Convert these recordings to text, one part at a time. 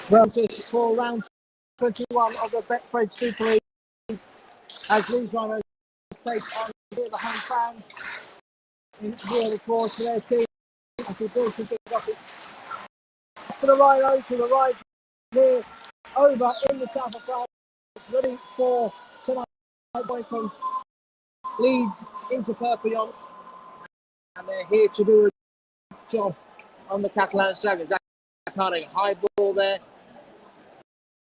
Brutus for round 21 of the Betfred Super League as Leeds Rhinos take on the home fans in real applause for their team as we build to pick up it for the Rhinos who arrived here over in the south of France, ready for tonight going from Leeds into Perpignan, and they're here to do a job on the Catalans Dragons. High ball there,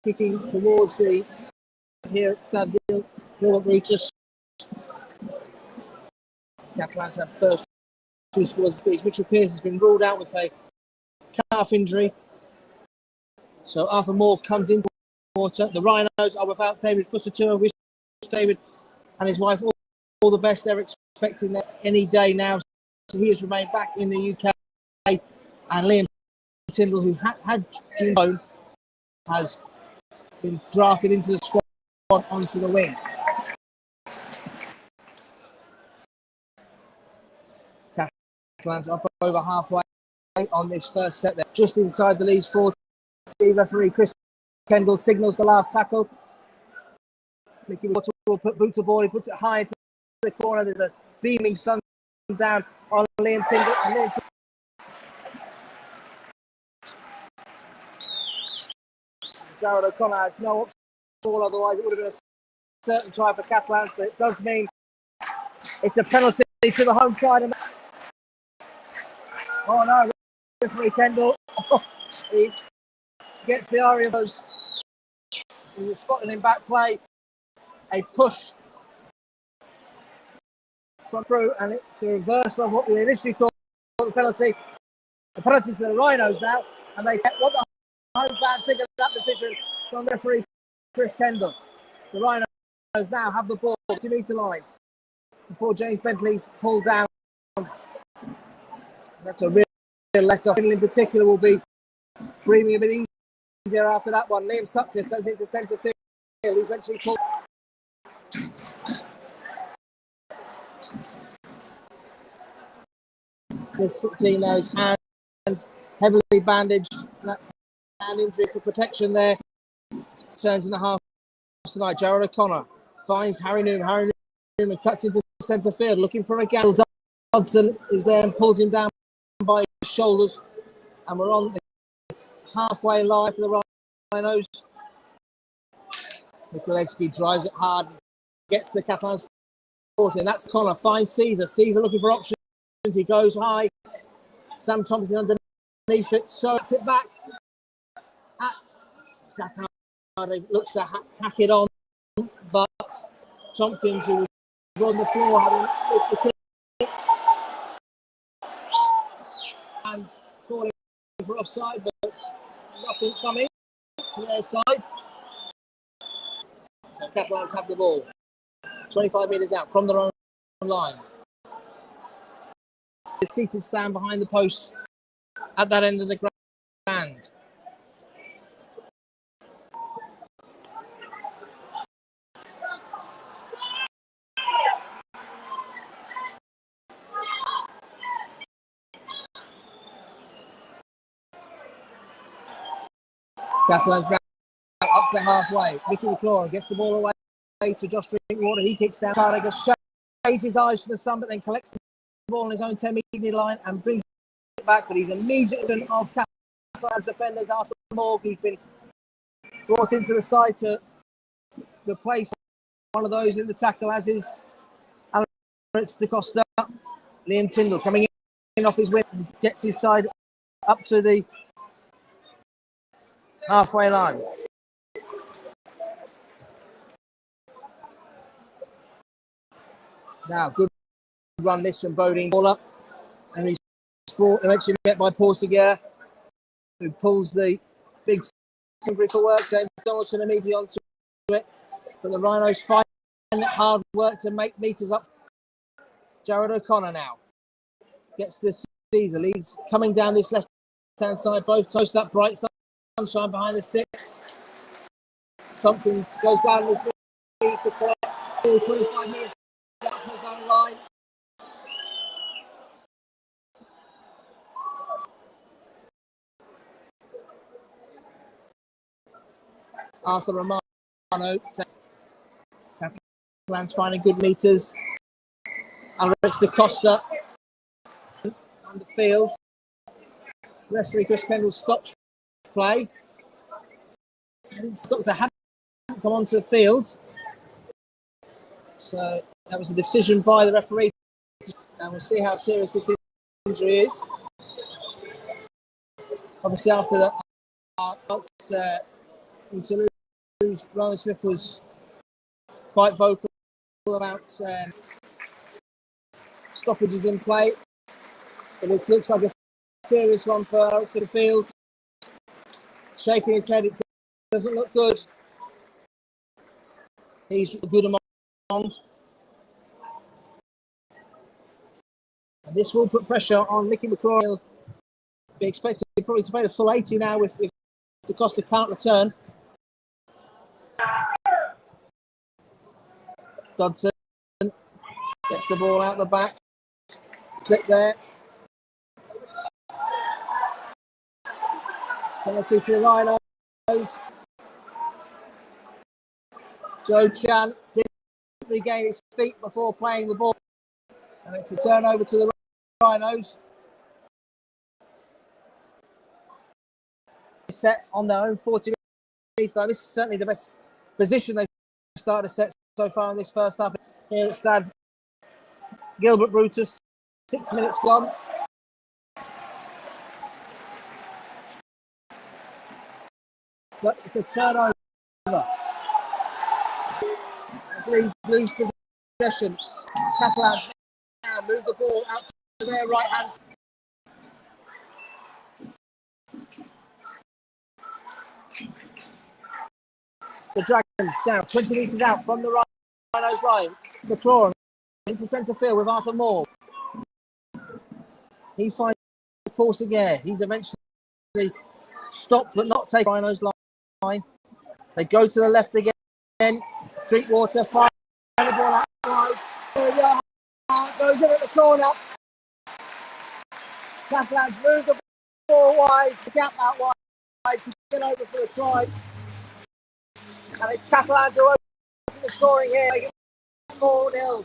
kicking towards the here at Stade Gilbert Brutus. Catalans have first choice for Mitchell Pearce has been ruled out with a calf injury, so Arthur Moore comes into the water. The Rhinos are without David Fussatua. Wish David and his wife all the best. They're expecting that any day now, so he has remained back in the UK. And Liam Tyndall, who had June bone, has been drafted into the squad onto the wing. Catalans up over halfway on this first set. They're just inside the Leeds 40. Referee Chris Kendall signals the last tackle. Mickey Water will put boot to ball. He puts it high into the corner. There's a beaming sun down on Liam Tyndall. And Liam Jared O'Connor has no option at all, otherwise it would have been a certain try for Catalans, but it does mean it's a penalty to the home side. And oh no, referee Kendall, he gets the area of those. He was spotting in back play, a push from through, and it's a reversal of what we initially thought the penalty. The penalty to the Rhinos now, and they get what the home fans think of that decision from referee Chris Kendall. The Rhinos now have the ball 2 metre line before James Bentley's pulled down. That's a real let off. In particular will be breathing a bit easier after that one. Liam Sutcliffe goes into centre field. He's eventually pulled. This team now, his hands heavily bandaged. That hand injury for protection there. Turns in the half tonight. Jared O'Connor finds Harry Newman. Harry Newman cuts into centre field looking for a gap. Dodson is there and pulls him down by his shoulders. And we're on the halfway line for the Rhinos. Mikulecki drives it hard, gets the Catalans 40, and that's the corner. Finds Caesar. Caesar looking for options. He goes high. Sam Thompson underneath it, so it's it back. Zachary looks to hack it on, but Tompkins, who was on the floor, having missed the kick, and calling for offside, but nothing coming to their side. So Catalans have the ball 25 metres out from their own line. The seated stand behind the post at that end of the ground. Catalans now up to halfway. Mickey McClure gets the ball away to Josh Drinkwater. He kicks down. Carragher shades his eyes from the sun, but then collects the ball on his own 10-metre line and brings it back. But he's immediately of Catalans defenders, Arthur Moore, who's been brought into the side to replace one of those in the tackle, as is Alex Da Costa. Liam Tyndall coming in off his wing, gets his side up to the halfway line. Now, good run this from Bodine. Ball up, and he's eventually met by Portiger, who pulls the big finger for work. James Donaldson immediately onto it, but the Rhinos find it hard work to make meters up. Jared O'Connor now gets to Caesar. Leeds coming down this left-hand side, both toast that bright sunshine behind the sticks. Tompkins goes down his knees to collect. 25 minutes out from his own line. after Romano. Catalans finding good meters. Alex da Costa on the field. Referee Chris Kendall stops play. Doctor hadn't come onto the field. So that was a decision by the referee. And we'll see how serious this injury is. Obviously, after that, Ryan Smith was quite vocal about stoppages in play. But this looks like a serious one for Alex to the field. Shaking his head, it doesn't look good. He's a good amount. And this will put pressure on Mickey McCrory. He'll be expected probably to play the full 80 now if Da Costa can't return. Dodson gets the ball out the back. Click there. Penalty to the Rhinos. Joe Chan didn't regain his feet before playing the ball. And it's a turnover to the Rhinos. Set on their own 40 metres. So this is certainly the best position they've started to set so far in this first half. Here at Stade Gilbert Brutus, 6 minutes gone. But it's a turnover. As Leeds lose possession. Catalans now move the ball out to their right hand side. The Dragons now 20 metres out from the Rhinos line. McClaughton into centre field with Arthur Moore. He finds Paul Seguer. He's eventually stopped but not taken Rhinos line. They go to the left again. Drinkwater fire the ball out wide. Goes in at the corner. Catalans move the ball wide. The gap out wide to get over for the try. And it's Catalans who open the scoring here. 4-0.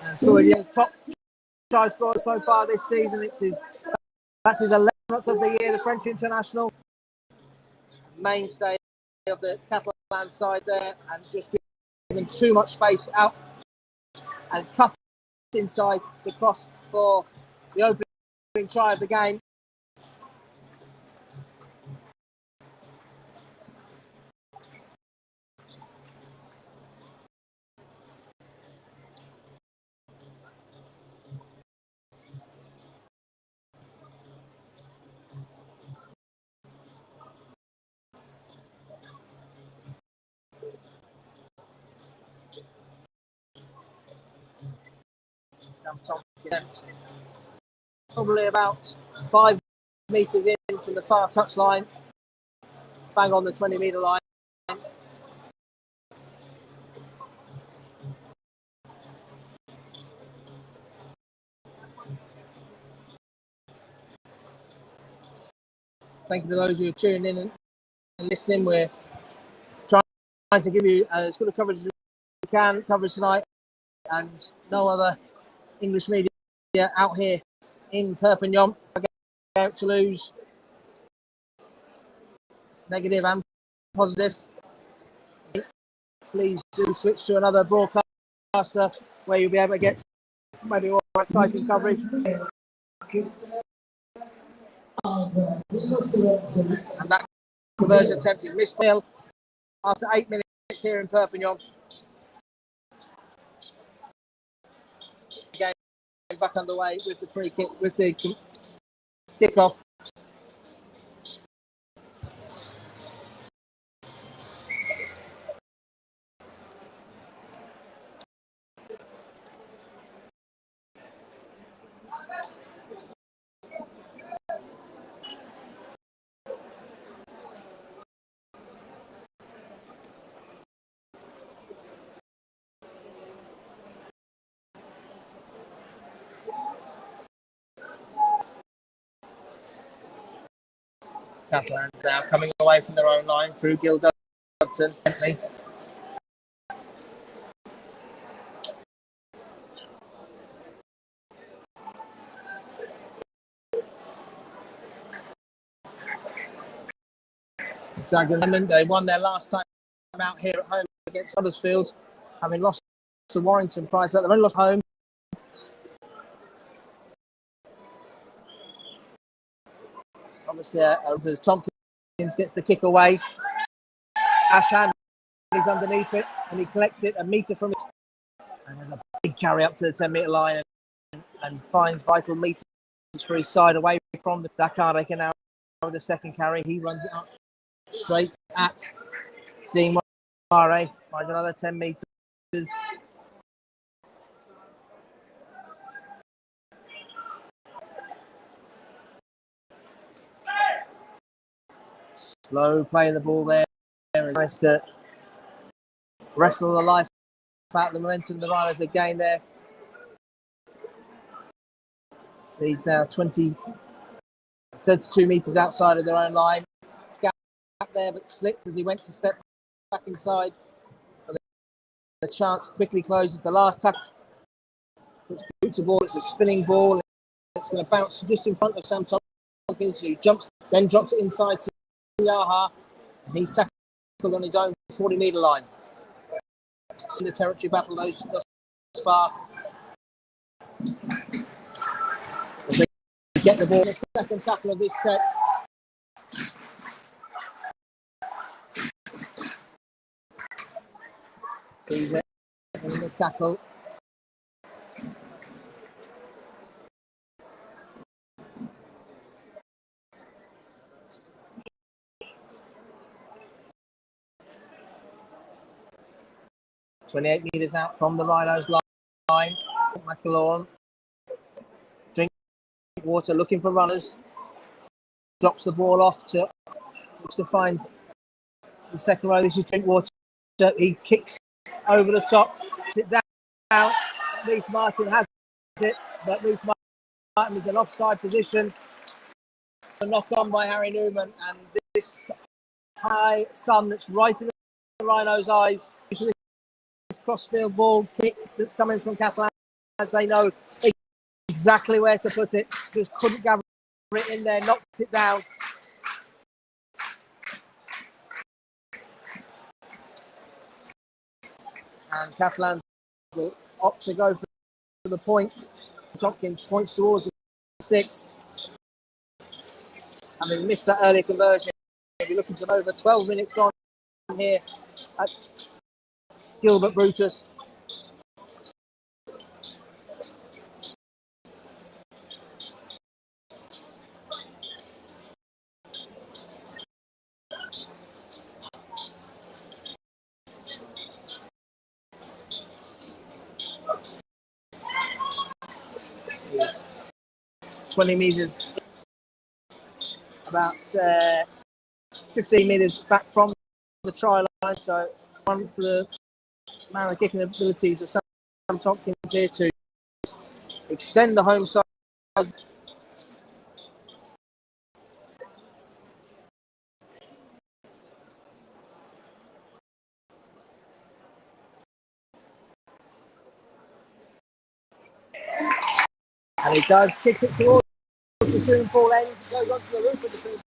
And Florian's top try scorer so far this season. That's his 11th of the year, the French international. Mainstay of the Catalan side there, and just giving too much space out and cut inside to cross for the opening try of the game. Sam Tompkins, probably about 5 metres in from the far touchline, bang on the 20-metre line. Thank you for those who are tuning in and listening. We're trying to give you as good a coverage as we can, coverage tonight, and no other English media out here in Perpignan. Out to lose, negative and positive. Please do switch to another broadcaster where you'll be able to get maybe more exciting coverage. And that conversion attempt is missed after 8 minutes here in Perpignan. Game back underway with the free kick, with the kickoff. Catalans now coming away from their own line through Gilbert Brutus. Dragon, they won their last time out here at home against Huddersfield, having lost to Warrington prior to that. They've only lost home. Obviously, as Tompkins gets the kick away, Ashan is underneath it and he collects it a metre from it. And there's a big carry up to the 10-metre line and finds vital metres for his side away from the Dakar. They can now with the second carry. He runs it up straight at Dean Mare, finds another 10 metres. Slow play of the ball there. Nice to wrestle the life out the momentum. The Rhinos again there. Leeds now 32 metres outside of their own line. Gap there, but slipped as he went to step back inside. But the chance quickly closes. The last touch. It's boot to ball. It's a spinning ball. It's going to bounce just in front of Sam Tompkins, who jumps, then drops it inside to Yaha, and he's tackled on his own 40-metre line. In the territory battle thus far. They get the ball in the second tackle of this set. Sees it in the tackle. .28 metres out from the Rhinos line. McAloran. Drink water, looking for runners. Drops the ball off to looks to find the second row. This is Drinkwater. He kicks over the top. It down. Reece Martin has it, but Reece Martin is in offside position. A knock on by Harry Newman, and this high sun that's right in the Rhinos' eyes. This crossfield ball kick that's coming from Catalans, as they know exactly where to put it. Just couldn't gather it in there, knocked it down. And Catalans will opt to go for the points. Tompkins points towards the sticks. Having missed that earlier conversion, he'll be looking to over 12 minutes gone here at Gilbert Brutus. Is 20 metres, about 15 metres back from the try line. So one for the man of kicking abilities of Sam Tompkins here to extend the home side. And he does, kicks it towards the swimming pool end, goes onto the roof of the swimming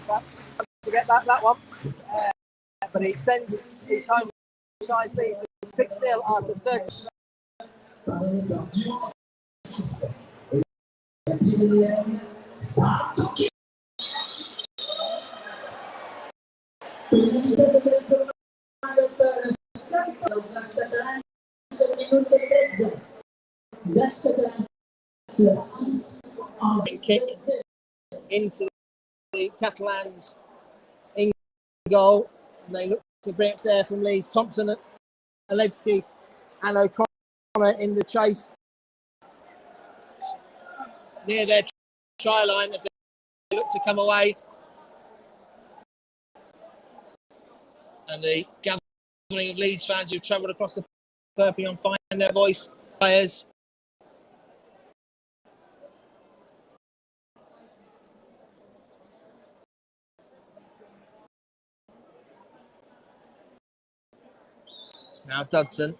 pool to get that one. But he extends his home side leads to 6-0 after 30. Kick into the Catalans in goal, and they look to bring it there from Leeds. Thompson, Aledzki, and O'Connor in the chase near their try line as they look to come away. And the gathering of Leeds fans who've travelled across the Perpignan find their voice. Players. Now Dudson.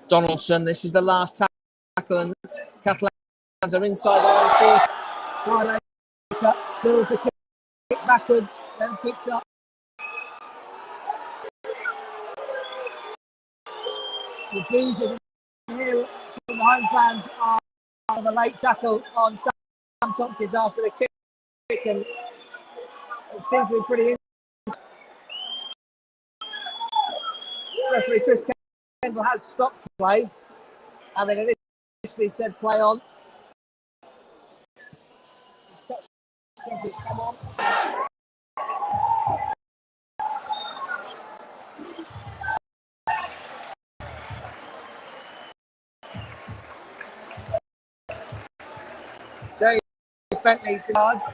Donaldson, this is the last tackle, and Catalans are inside their own 40. Spills the kick backwards, then picks up. The bees in here from the home fans are the late tackle on Sam Tompkins after the kick, and it seems to be pretty. Referee Chris Kendall has stopped play, having initially said play on. His touch strikers come on. James Bentley's cards.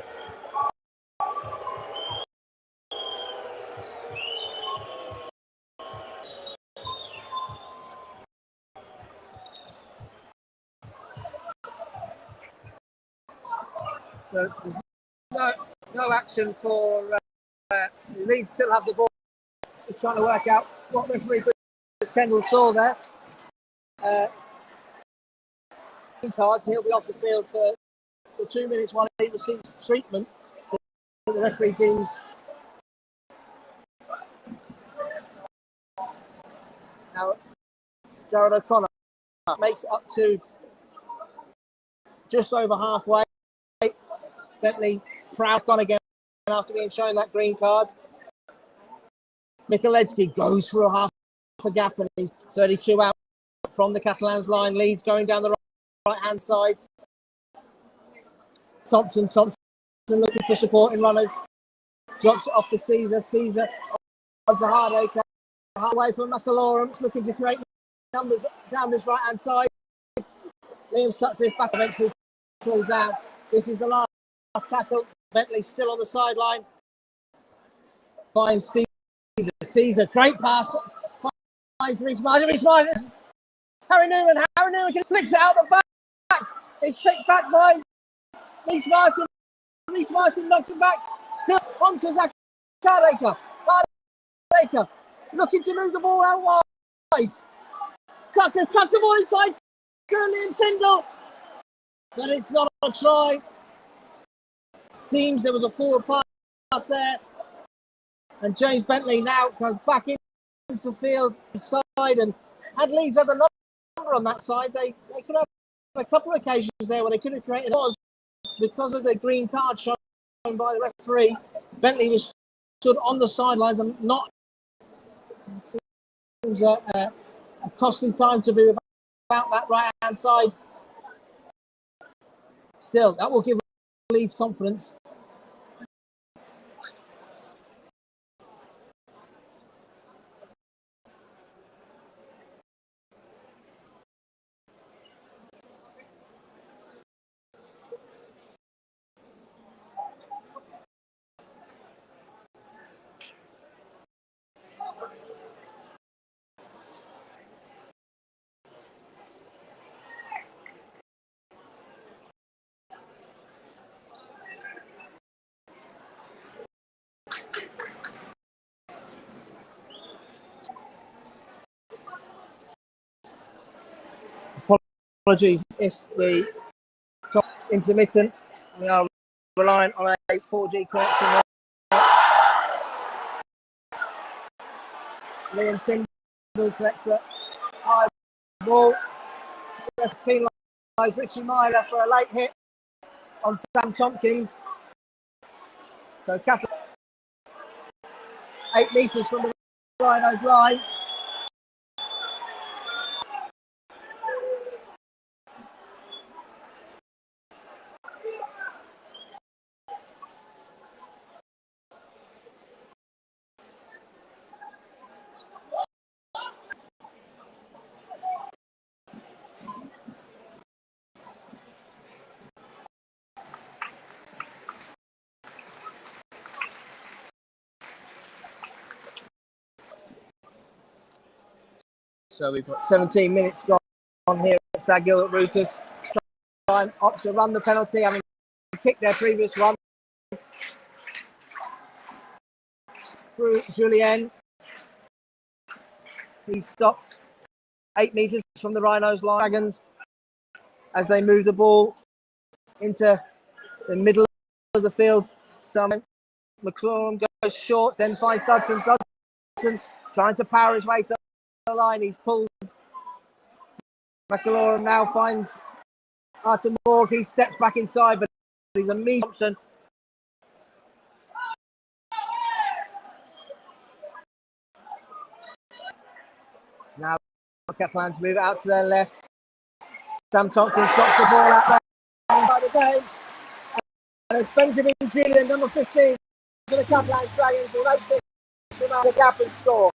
So there's no action for Leeds. Still have the ball. Just trying to work out what referee Chris Kendall saw there. Cards. He'll be off the field for 2 minutes while he receives treatment for the referee teams. Now, Jared O'Connor makes it up to just over halfway. Bentley proud on again after being shown that green card. Michaledzki goes for a half a gap, and he's 32 out from the Catalans line. Leeds going down the right-hand side. Thompson looking for supporting runners. Drops it off to Caesar. Caesar on to Hardacre. Away from McAlorum, looking to create numbers down this right-hand side. Liam Sutcliffe back eventually pulled down. This is the last tackle. Bentley still on the sideline. Finds Caesar. Caesar, great pass. Finds Reece Martin. Harry Newman can flicks it out the back. It's picked back by Reece Martin. Reece Martin knocks it back. Still onto Zach Hardacre. Hardacre looking to move the ball out wide. Tucker cuts the ball inside. Liam Tyndall. But it's not a try. Deems there was a forward pass there. And James Bentley now comes back into field side, and had Leeds had the number on that side, they could have a couple of occasions there where they could have created. It was because of the green card shown by the referee. Bentley was stood on the sidelines and not. It seems a costly time to be about that right hand side. Still, that will give Leeds confidence. Apologies if the intermittent. We are reliant on a 4G connection. Liam Tyndall collects the high ball. Penalised Richie Myler for a late hit on Sam Tompkins. So Catalan 8 metres from the Rhinos line. So we've got 17 minutes gone on here at Stade Gilbert Brutus. Time opt to run the penalty, having kicked their previous one. Through Julien. He's stopped 8 metres from the Rhinos line. Dragons, as they move the ball into the middle of the field. McLaurin goes short, then finds Dodson. Dodson trying to power his way to the line. He's pulled. McLaurin now finds Artem Morg. He steps back inside, but he's a mean Thompson. Now Catalans move it out to their left. Sam Tompkins drops the ball out there by the game. And it's Benjamin Julian, number 15, for the Catalans Dragons, who makes it come out of the gap and score.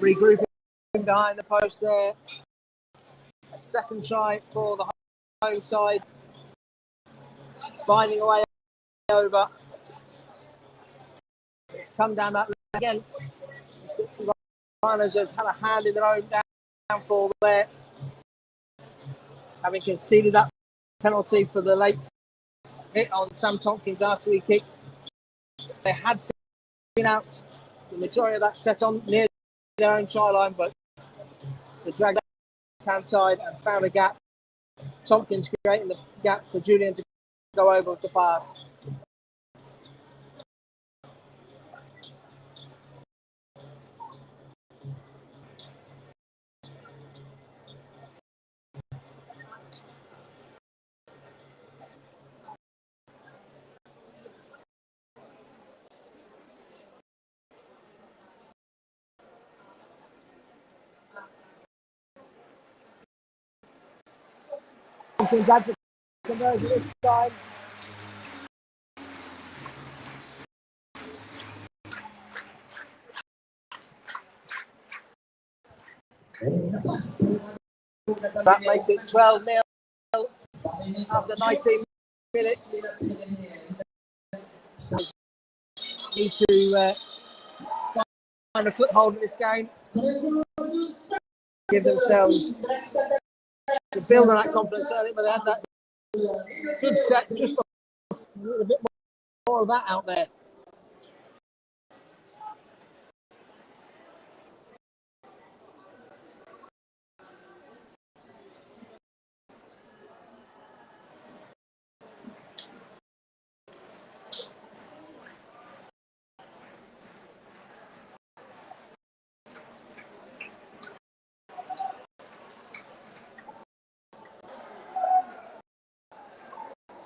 Regrouping behind the post there. A second try for the home side. Finding a way over. It's come down that again. The Rhinos have had a hand in their own downfall there, having conceded that penalty for the late hit on Sam Tompkins after he kicked. They had seen out the majority of that set on near their own try line, but they dragged left hand side and found a gap. Tompkins creating the gap for Julian to go over with the pass. Tompkins adds a conversion this time. That makes it 12-0 after 19 minutes. Need to find a foothold in this game. Give themselves to build on that confidence early, but they had that good set, just a little bit more of that out there.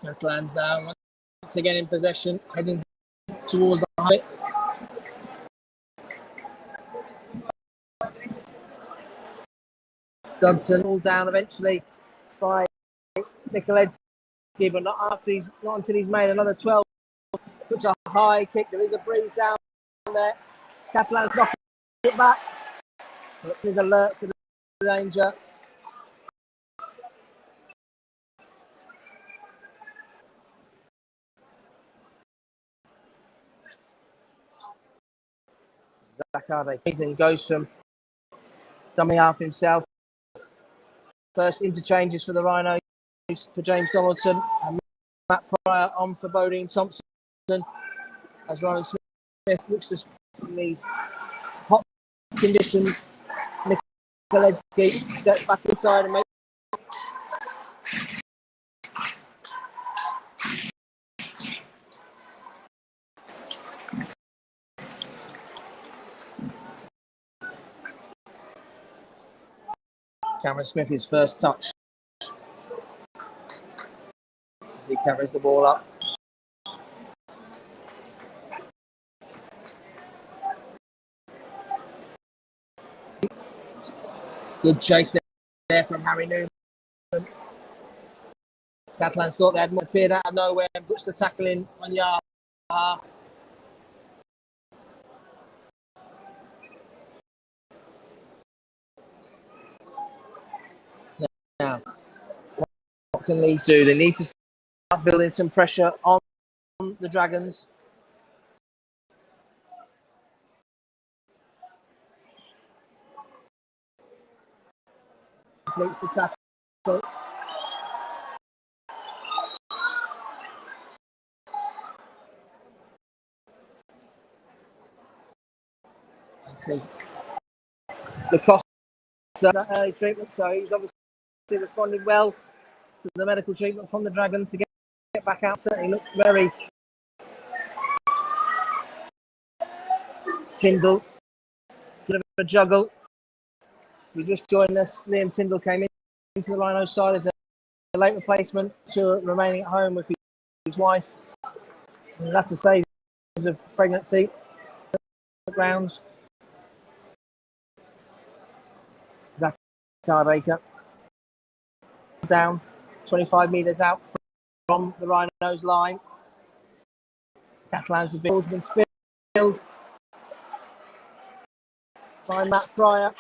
Catalans now once again in possession, heading towards the height. Dodson all down eventually by Michalewski, but not until he's made another 12. Puts a high kick. There is a breeze down there. Catalans knocking it back. But he's alert to the danger. Zakade goes from dummy half himself. First interchanges for the Rhinos for James Donaldson and Matt Pryor on for Bodine Thompson. As Ryan Smith looks to in these hot conditions, Michalewski steps back inside and makes. Cameron Smith, his first touch as he carries the ball up. Good chase there from Harry Newman. Catalans thought they had appeared out of nowhere and puts the tackle in on Yaha. now. What can Leeds do? They need to start building some pressure on the Dragons. Completes the tackle. Says the cost of that early treatment, so he's obviously responded well to the medical treatment from the Dragons to get back out. Certainly looks very Tyndall, bit of a juggle. We just joined us. Liam Tyndall came into the Rhinos side as a late replacement to remaining at home with his wife. And glad to say because of pregnancy grounds. Zach Carbaker down 25 metres out from the Rhinos line. Catalans have been spilled by Matt Pryor.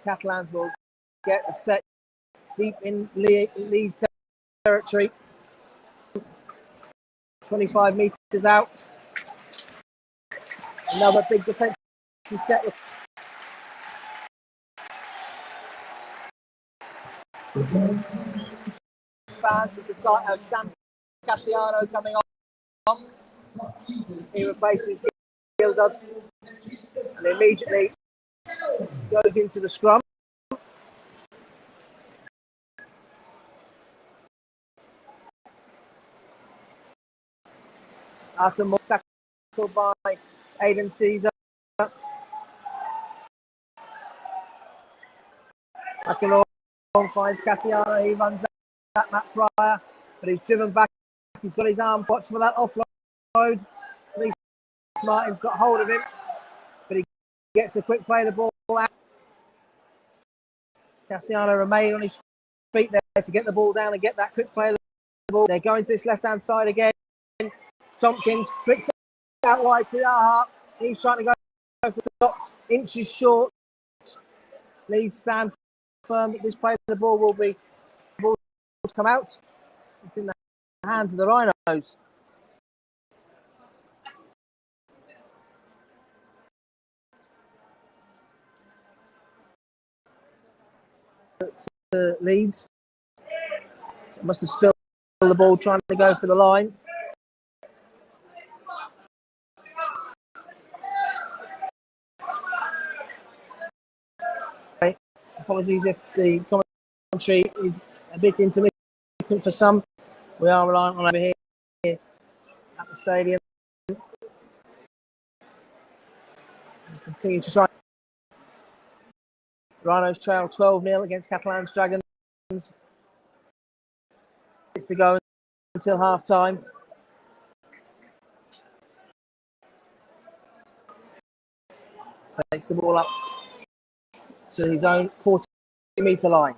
Catalans will get a set deep in Leeds territory. 25 metres out. Another big defensive set. Fans as the sight of Sam Cassiano coming on. He replaces Gildud and immediately goes into the scrum. Artem tackled by Aidan Caesar. McIlroy finds Cassiano. He runs at Matt Pryor, but he's driven back. He's got his arm. Watch for that offload. Lee Martin's got hold of him, but he gets a quick play of the ball out. Cassiano remains on his feet there to get the ball down and get that quick play of the ball. They're going to this left-hand side again. Tompkins flicks out wide to Yaha. He's trying to go for the dot, inches short. Leeds stand firm, but this play of the ball will be come out. It's in the hands of the Rhinos. To Leeds. So must have spilled the ball trying to go for the line. Okay. Apologies if the commentary is a bit intermittent for some. We are relying on over here at the stadium. We continue to try. Rhinos trail 12-0 against Catalans Dragons. It's to go until half time. Takes the ball up to his own 40-metre line.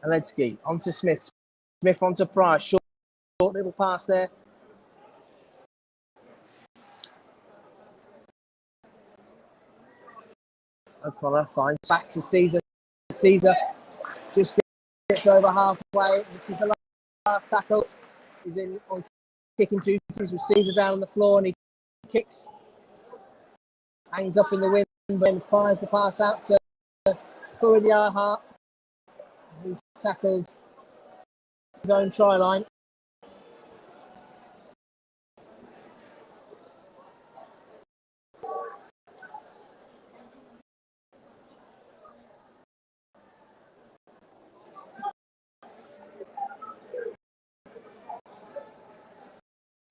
Aledzki onto Smith. Smith onto Pryor. Short little pass there. O'Connor finds back to Caesar. Caesar just gets over halfway. This is the last tackle. He's in on kicking duties with Caesar down on the floor and he kicks. Hangs up in the wind and fires the pass out to Fuad Yaha. He's tackled his own try line.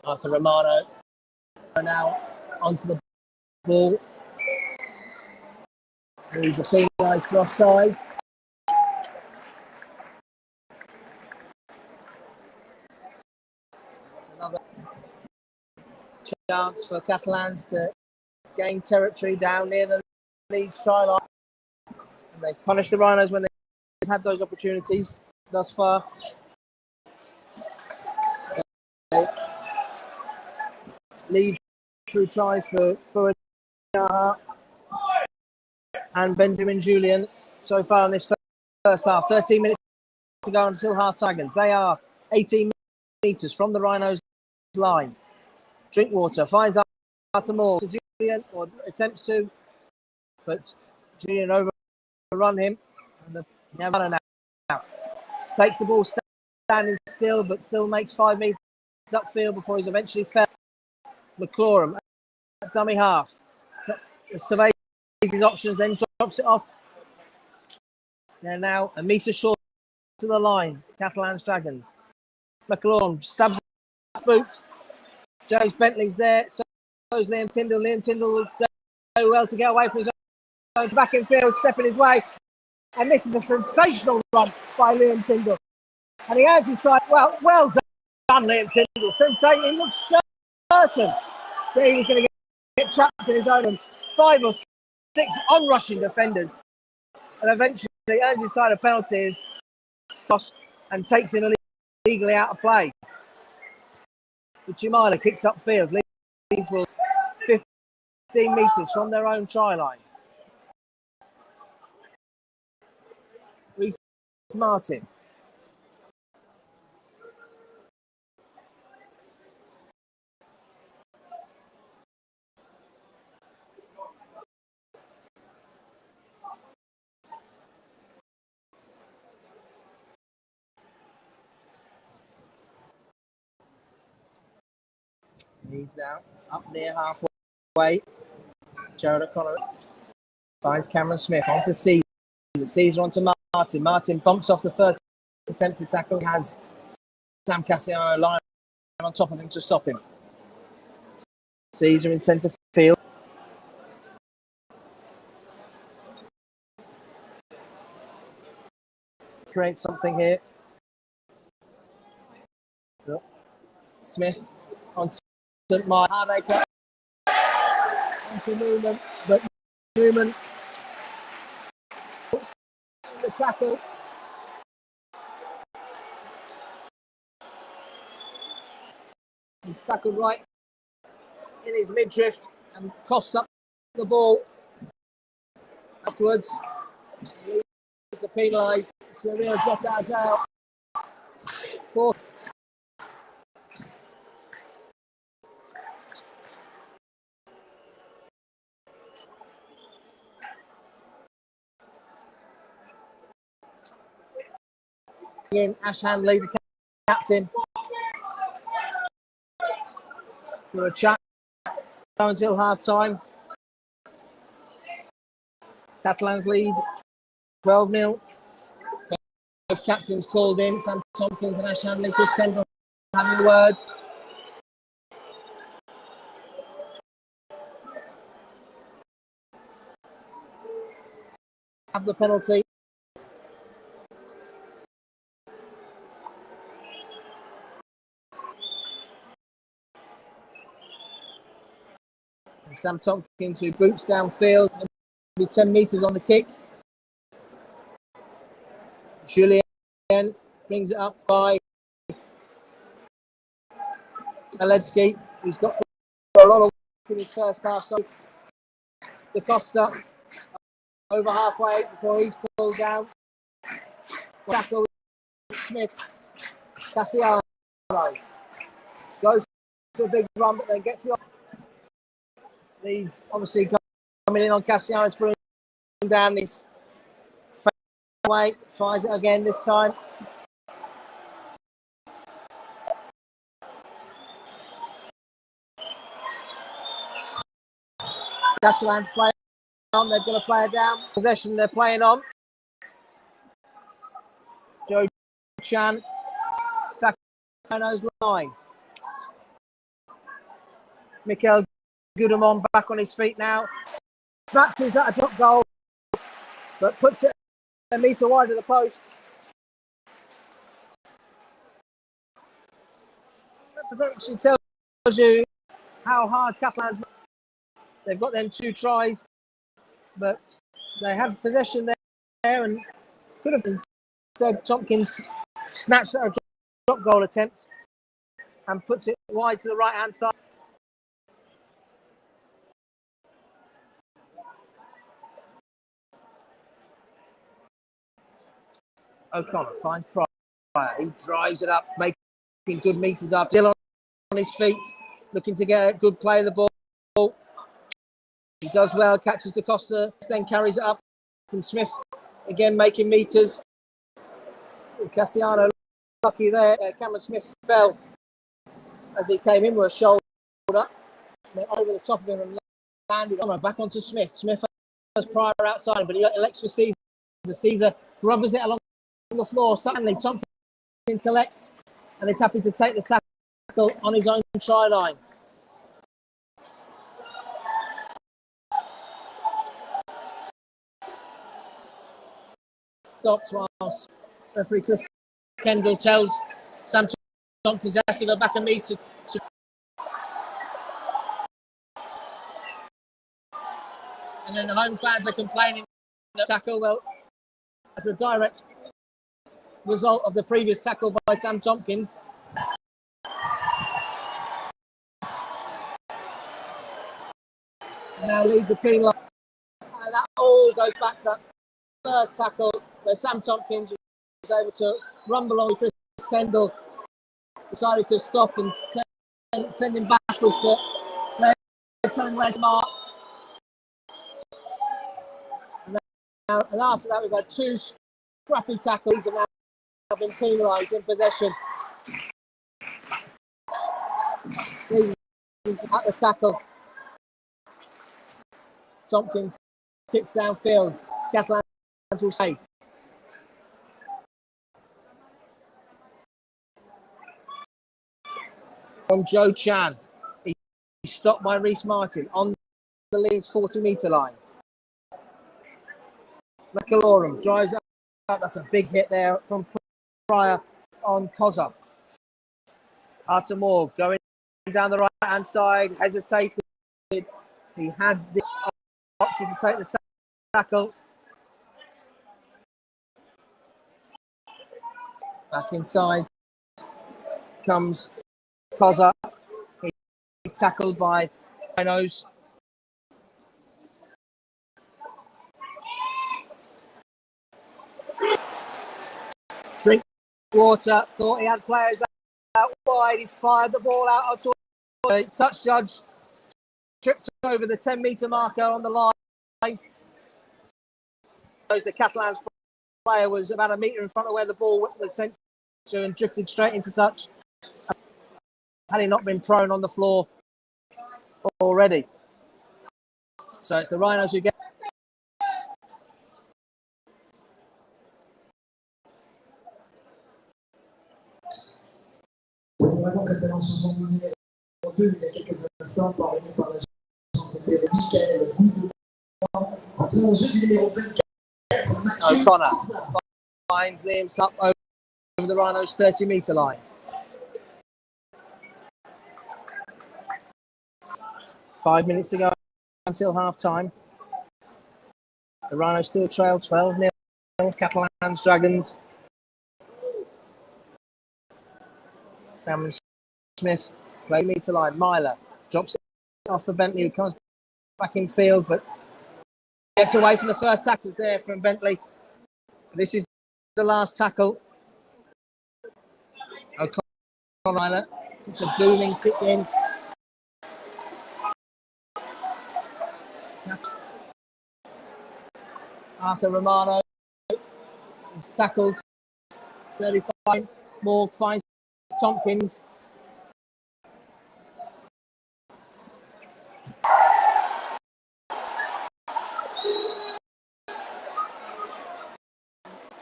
Arthur Romano now onto the ball. He's a penalised for offside. It's another chance for Catalans to gain territory down near the Leeds try line. And they've punished the Rhinos when they've had those opportunities thus far. They lead through tries for Yaha. and Benjamin Julian so far in this first half. 13 minutes to go until half time. They are 18 metres from the Rhinos line. Drinkwater finds out to Moore to Julian, or attempts to, but Julian overrun him. And the runner now takes the ball standing still, but still makes 5 metres upfield before he's eventually fell. McLaurin, dummy half, surveys his options, then drops it off. They're now a metre short to the line. Catalans Dragons. McLaurin stabs the boot. James Bentley's there. So goes Liam Tyndall. Liam Tyndall will do well to get away from his own back in field, stepping his way. And this is a sensational run by Liam Tyndall. And he has decided, well done, Liam Tyndall. Sensational. He looks certain that he was going to get trapped in his own 5 or 6 onrushing defenders. And eventually earns his side of penalties and takes him illegally out of play. Uchimala kicks upfield. Leeds will 15 metres from their own try line. Reece Martin. Leeds now up near halfway. Jared O'Connor finds Cameron Smith onto Caesar. Caesar onto Martin. Martin bumps off the first attempted tackle. Has Sam Cassiano lying on top of him to stop him. Caesar in centre field. Create something here. Smith onto my Hardacre. Onto Newman, but Newman the tackle. He's tackled right in his mid-drift and coughs up the ball afterwards. He's a penalised. It's a real get out of jail. 4. In Ash Handley, the captain, for a chat until half time. Catalans lead 12-0. Both captains called in, Sam Tompkins and Ash Handley. Chris Kendall having a word. Have the penalty. And Sam Tompkins, who boots downfield, maybe 10 metres on the kick. Julien brings it up by Aledzki, who's got a lot of work in his first half. So Da Costa over halfway before he's pulled down. Tackle Smith. Cassiano goes to a big run, but then gets the. Leeds obviously coming in on Cassiano to bring him down. He's away, tries it again this time. Catalans play on, they've got to play it down. Possession they're playing on. Joe Chan, Tacano's line. Mikel Goudemont back on his feet now. Snatches at a top goal, but puts it a metre wide of the post. That actually tells you how hard Catalans. They've got them 2 tries, but they had possession there and could have instead. Tompkins snatched at a drop goal attempt and puts it wide to the right hand side. O'Connor finds Pryor. He drives it up, making good meters after. Still on his feet, looking to get a good play of the ball. He does well, catches the Costa, then carries it up. And Smith again making meters. Cassiano lucky there. Cameron Smith fell as he came in with a shoulder. Went over the top of him and landed on her. Back onto Smith. Smith has Pryor outside, but he elects for Caesar. Caesar grubbers it along the floor. Suddenly, Tompkins collects and is happy to take the tackle on his own try line. Stopped whilst referee Chris Kendall tells Sam Tompkins he has to go back and meet to and then the home fans are complaining that tackle. Well, as a direct result of the previous tackle by Sam Tompkins. Now Leeds appeal, and that all goes back to that first tackle where Sam Tompkins was able to rumble on Chris Kendall, decided to stop and send him backwards for telling where to mark. And after that, we've had two scrappy tackles and now have been penalised in possession. At the tackle, Tompkins kicks downfield. Catalans will say. From Joe Chan, he's stopped by Reece Martin on the Leeds 40-metre line. McAlorum drives up. That's a big hit there from Pryor on Kozza. Arthur Moore going down the right-hand side, hesitated. He had opted to take the tackle. Back inside comes Kozza. He's tackled by Rhinos. Drinkwater thought he had players out wide. He fired the ball out onto a touch judge. Tripped over the 10-metre marker on the line. The Catalans player was about a metre in front of where the ball was sent to and drifted straight into touch. Had he not been prone on the floor already. So it's the Rhinos who get. Vraiment Catalans changement de numéro 2 il y a quelques instants, parrainé par l'agence c'était Michael Goudou. Entrée en jeu du numéro 24, O'Connor finds Liam up over the Rhinos 30-metre line. 5 minutes to go until half-time. The Rhinos still trail 12-0. Catalans, Dragons. Cameron Smith, play metre line. Myler drops it off for Bentley, who comes back in field, but gets away from the first tackles there from Bentley. This is the last tackle. O'Connor puts a booming kick in. Arthur Romano is tackled. 35. Morg finds Tompkins.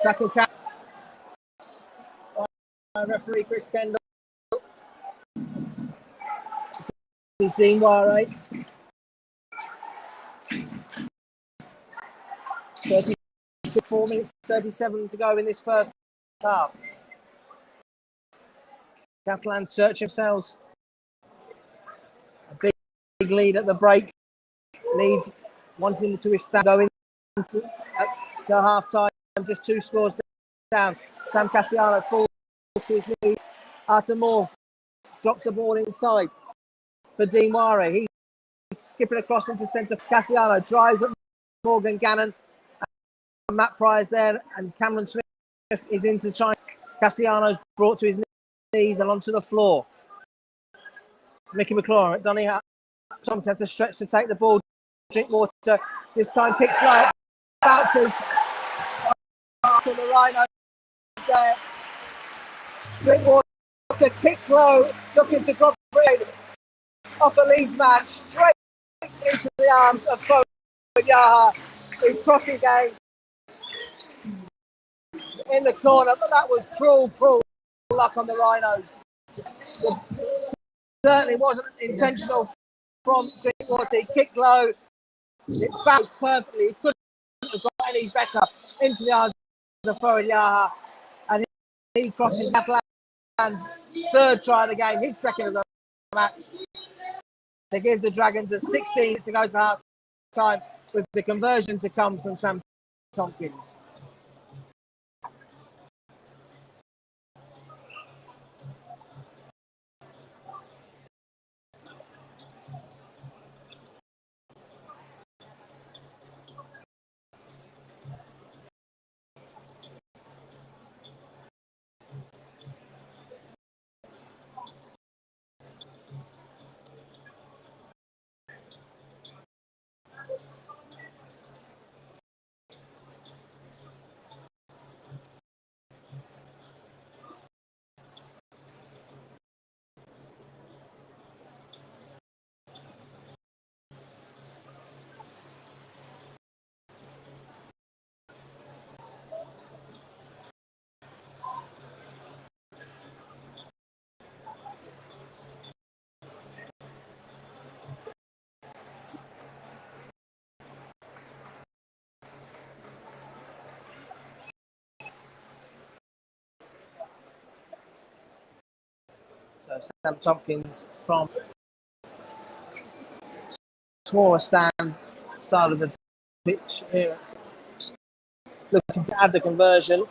Tackle cap. Referee Chris Kendall. This is Dean Ware. 4 minutes 37 to go in this first half. Catalans search themselves. A big lead at the break. Leeds wanting to stand going to half time. Just 2 scores down. Sam Cassiano falls to his knee. Arthur Moore drops the ball inside for Dean Ware. He's skipping across into centre. Cassiano drives at Morgan Gannon. And Matt Pryor's there and Cameron Smith is in to try. Cassiano's brought to his knees and onto the floor. Mickey McLaurin, Donny Thompson has to stretch to take the ball. Drinkwater this time kicks low. Bounces to the Rhinos there. Drinkwater kick low, looking to drop it off a Leeds man straight into the arms of forward Yaha. He crosses a in the corner, but that was cruel luck on the Rhinos. It certainly wasn't intentional from Drinkwater. He kicked low, it bounced perfectly. He couldn't have got any better into the arms of forward Yaha, and he crosses Catalans' third try of the game, his second of the match. They give the Dragons a 16 to go to half time, with the conversion to come from Sam Tompkins. So Sam Tompkins from smaller stand side of the pitch here, looking to add the conversion.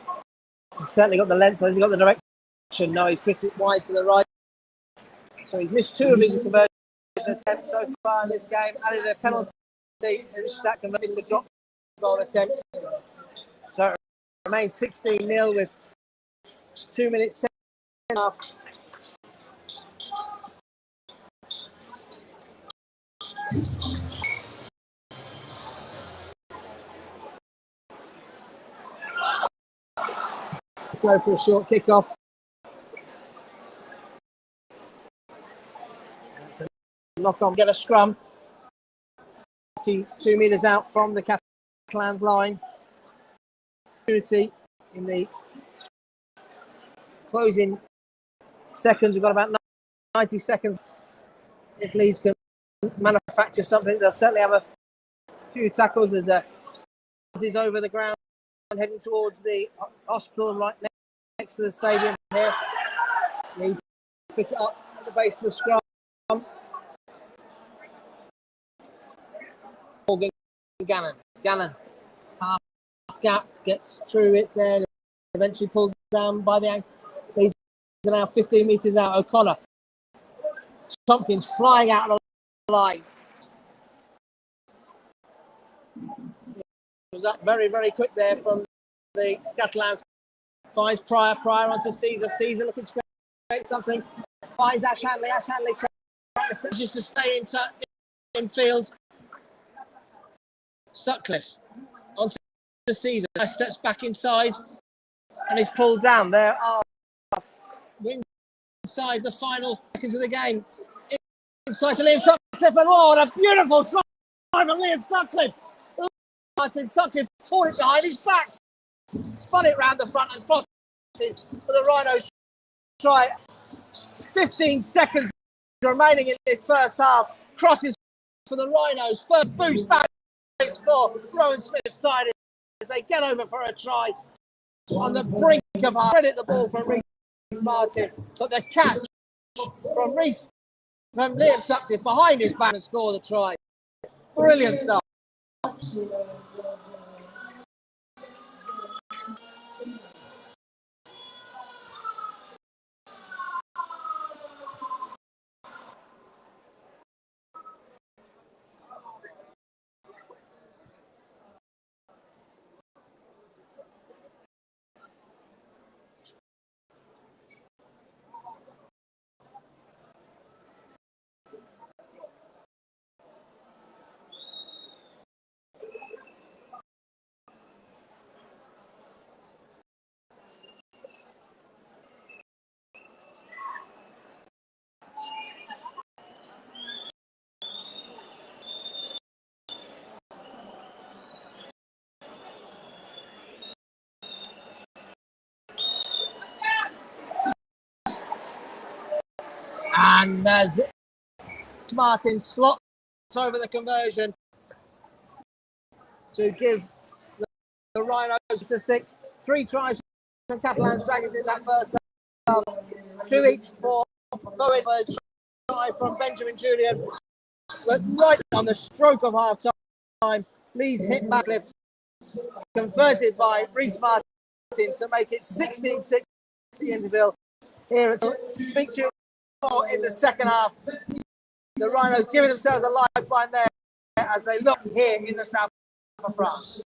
He's certainly got the length, he's got the direction. No, he's pushed it wide to the right. So he's missed two of his conversion attempts so far in this game. Added a penalty, that can miss the drop goal attempt. So it remains 16-0 with 2 minutes 10 off. Let's go for a short kickoff. Knock on, get a scrum. 2 metres out from the Catalans line. Opportunity in the closing seconds. We've got about 90 seconds. If Leeds can manufacture something, they'll certainly have a few tackles. There's a is over the ground heading towards the hospital right next to the stadium here. Leeds pick it up at the base of the scrum. Morgan Gannon, half gap, gets through it there, eventually pulled down by the ankle. Leeds are now 15 metres out. O'Connor, Tompkins flying out of the line. It was up very, very quick there from the Catalans. Finds Pryor onto Caesar looking to create something. Finds Ash Hanley trying just to stay in field. Sutcliffe onto Caesar, steps back inside and he's pulled down. There are inside the final seconds of the game. Inside to Liam Sutcliffe, and what a beautiful try from Liam Sutcliffe. Martin Sutcliffe caught it behind his back, spun it round the front and crosses for the Rhinos try. 15 seconds remaining in this first half. Crosses for the Rhinos. First boost out for Rowan Smith's side as they get over for a try on the brink of half. Credit the ball from Reece Martin, but the catch from Liam Sutcliffe behind his back and score the try. Brilliant stuff. And as Martin slots over the conversion to give the Rhinos the 6. 3 tries from Catalans Dragons in that first half. 2 each for Bowen. Try from Benjamin Julian. But right on the stroke of half time, Leeds hit Backcliffe, converted by Rhys Martin to make it 16-6 Interville. Here at speak to you more in the second half. The Rhinos giving themselves a lifeline there as they look here in the south of France.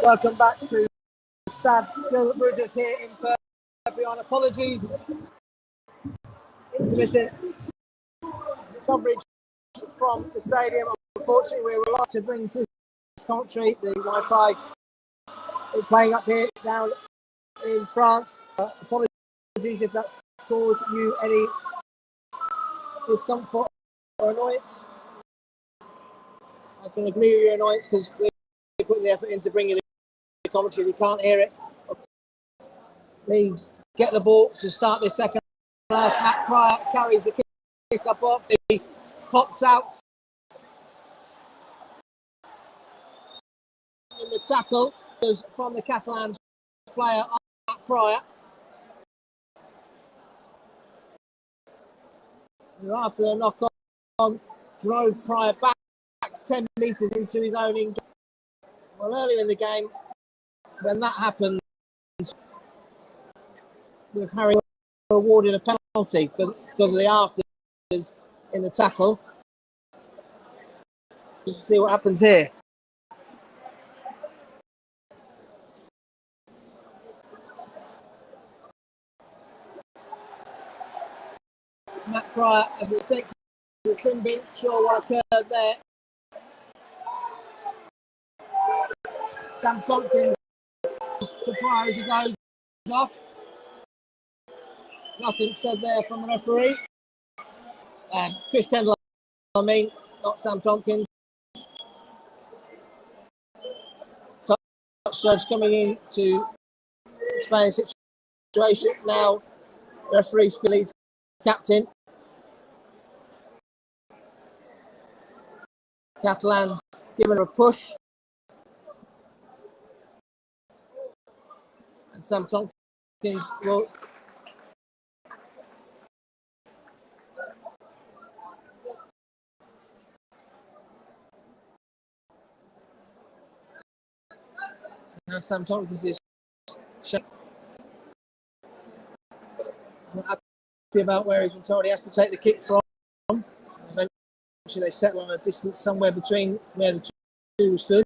Welcome back to Stade Gilbert Brutus here in Perth. Beyond apologies, intermittent coverage from the stadium. Unfortunately, we were allowed to bring to this commentary the Wi-Fi playing up here down in France. Apologies if that's caused you any discomfort or annoyance. I can agree with your annoyance because we're putting the effort into bringing the commentary. We can't hear it. Leeds get the ball to start this second half. Matt Pryor carries the kick up off. He pops out in the tackle from the Catalans player Matt Pryor. Who, after a knock on, drove Pryor back 10 metres into his own end. Well, earlier in the game, when that happened, with Harry awarded a penalty because of the afters in the tackle. Just to see what happens here. Matt Pryor has been sent to the sin bin. Sure what occurred there. Sam Tompkins to Pryor as he goes off. Nothing said there from the referee. Chris Kendall, I mean, not Sam Tompkins. Touch judge coming in to explain the situation. Now, referee Leeds captain. Catalans giving her a push. And Sam Tompkins will now Sam Tompkins is not happy about where he's been told he has to take the kick from. Eventually they settle on a distance somewhere between where the two stood.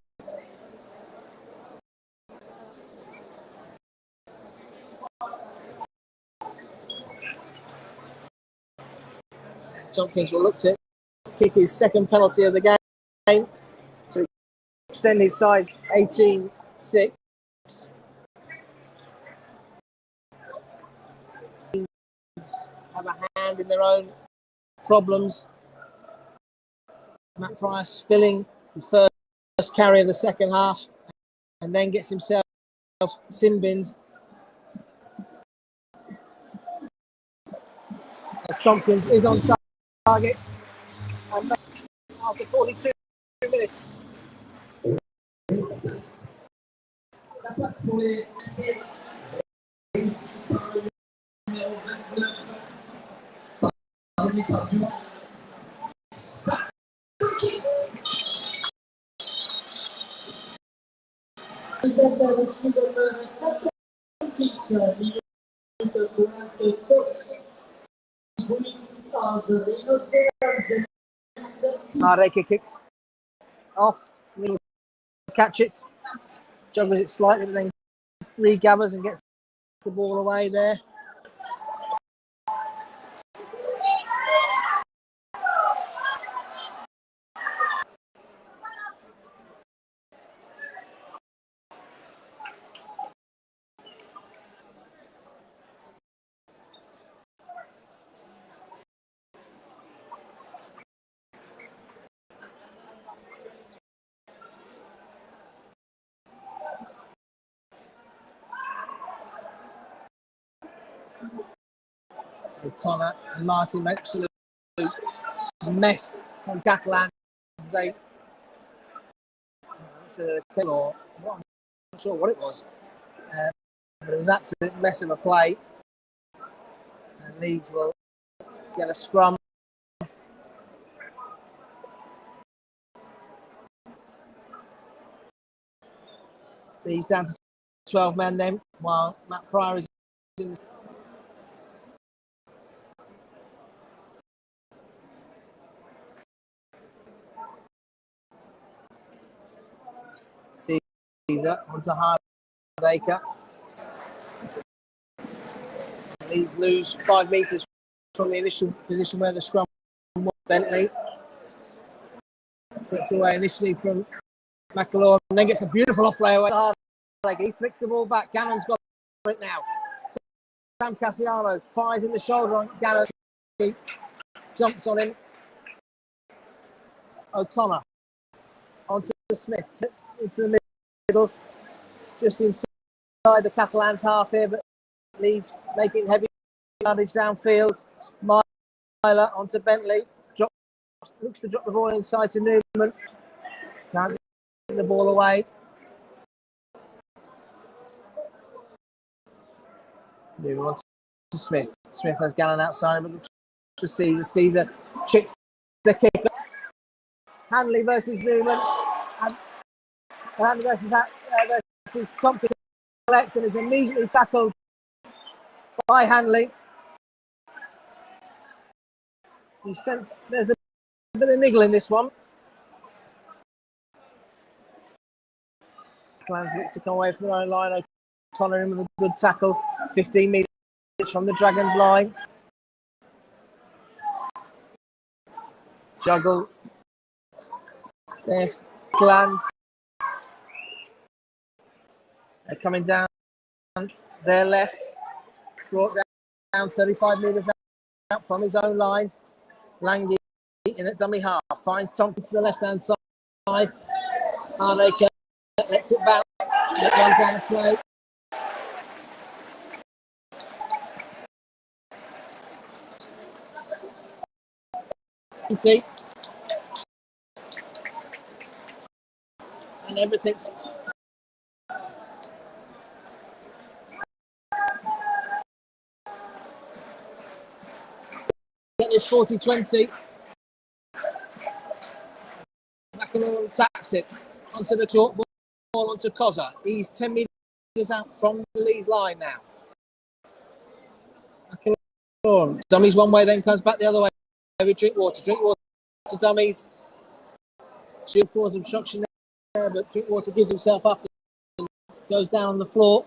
Tompkins will look to kick his second penalty of the game to extend his side 18-6. Have a hand in their own problems. Matt Price spilling the first carry of the second half and then gets himself sin bins. Tompkins is on target and after 42 minutes. Ça passe pour les numéro 29. Pardonné par Dumont. Ça Mareke kicks off, catch it, juggles it slightly, but then regathers and gets the ball away there. O'Connor and Martin make absolute mess from Catalans. I'm not sure what it was, but it was an absolute mess of a play. And Leeds will get a scrum. Leeds down to 12 men then, while Matt Pryor is in the Caesar onto Hardacre. Leeds lose 5 metres from the initial position where the scrum was. Bentley gets away initially from McAloon and then gets a beautiful off-play away. He flicks the ball back. Gannon's got it now. Sam Cassiano fires in the shoulder on Gannon. Jumps on him. O'Connor onto Smith into the middle, just inside the Catalans half here, but Leeds making heavy damage downfield. Myler onto Bentley, looks to drop the ball inside to Newman. Can't get the ball away. Newman on to Smith. Smith has Gannon outside him, but looks for Caesar. Caesar chips the kick. Hanley versus Newman. And Hanley versus Tompkins collect and is immediately tackled by Hanley. You sense there's a bit of niggle in this one. Clans look to come away from their own line. O'Connor in with a good tackle. 15 metres from the Dragons line. Juggle. There's Clans. They're coming down their left. Brought down 35 metres out from his own line. Lange in at dummy half. Finds Tompkins to the left-hand side. Hardacre lets it bounce. It runs out of play. And everything's get this 40-20. McAloon taps it onto the short ball onto Cozza. He's 10 metres out from the Leeds line now. McAloon dummies one way, then comes back the other way with Drinkwater. Drinkwater to dummies. Should cause obstruction there, but Drinkwater gives himself up and goes down on the floor.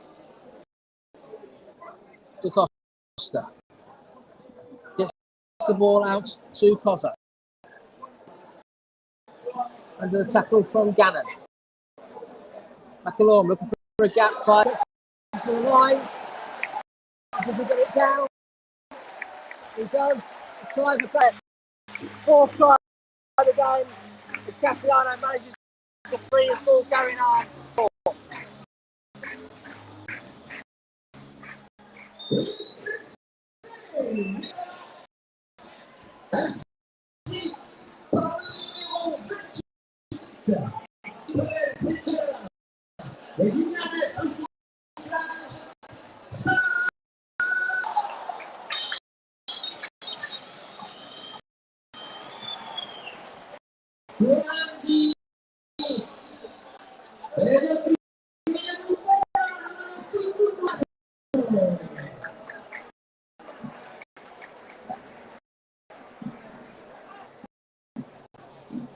To Costa. Gets the ball out to Cozza. Under the tackle from Gannon. McAloon looking for a gap fight. To the line. Does he get it down? He does. Try for that. 4th try of the game. As Cassiano manages to free his ball carrying on.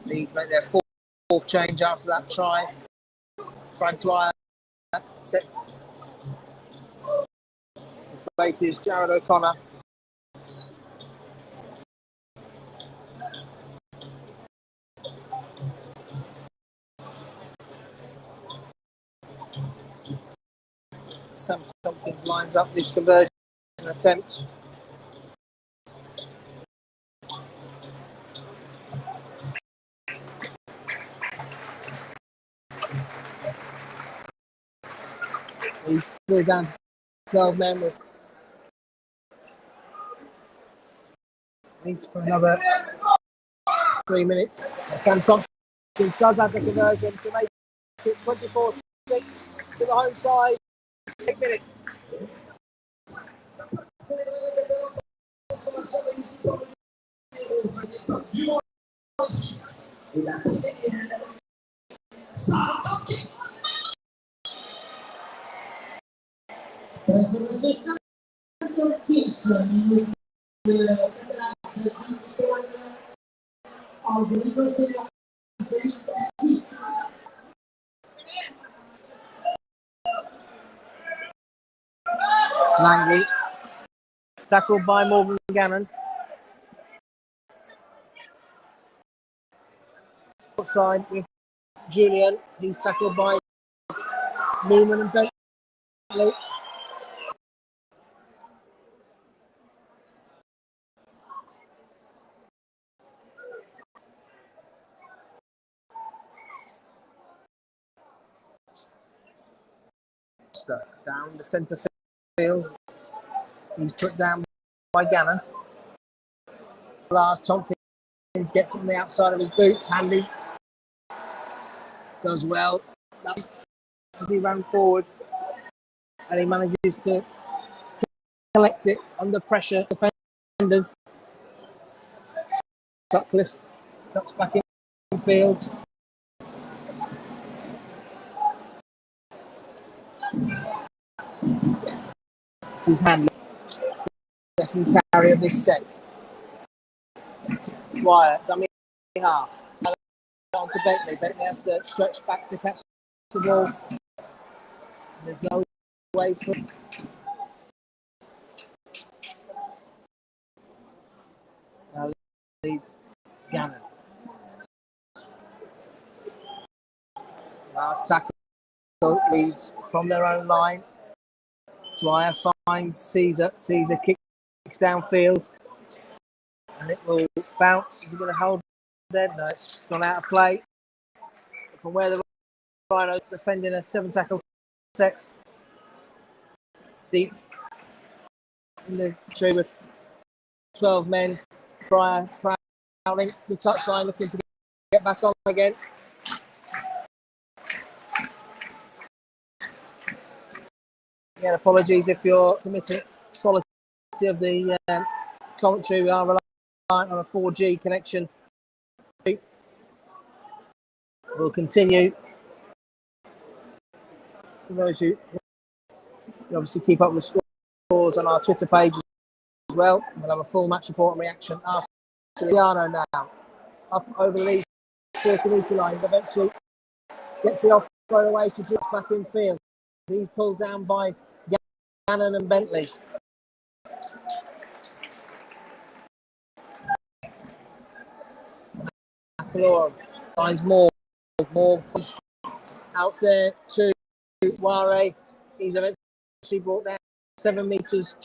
Leeds make their 4th change after that try. Brad Dwyer set replaces Jared O'Connor. Sam Tompkins lines up this conversion attempt. He's still down 12 men with for another 3 minutes. Sam Tompkins does have the conversion to make it 24-6 to the home side. 8 minutes. Transformação Tompkins, minuto Catalans 24, ao Rodrigo Celis 6. Langley, tackled by Morgan Gannon. Outside with Julian, he's tackled by Newman and Bentley. Down the centre field. He's put down by Gannon. Lars Tompkins gets on the outside of his boots. Handy does well as he ran forward, and he manages to collect it under pressure. Defenders. Sutcliffe cuts back in field. This is Hanley. Second carry of this set. Dwyer, dummy half. On to Bentley. Bentley has to stretch back to catch the ball. There's no way for. Now leads Gannon. Last tackle leads from their own line. Dwyer finds Caesar. Caesar kicks downfield. And it will bounce. Is he going to hold dead? No, it's gone out of play. From where the Rhinos defending a 7-tackle set. Deep in the tree with 12 men. Pryor prowling the touchline, looking to get back on again. Again, apologies if you're submitting quality of the commentary. We are reliant on a 4G connection. We'll continue. For those who obviously keep up with the scores on our Twitter page as well, we'll have a full match report and reaction after Liano now. Up over the Leeds 30-metre line, eventually gets the off-throw away to Jukes back in field. He's pulled down by Gannon and Bentley. McAlorum finds more out there to Ware. He's eventually brought down 7 metres.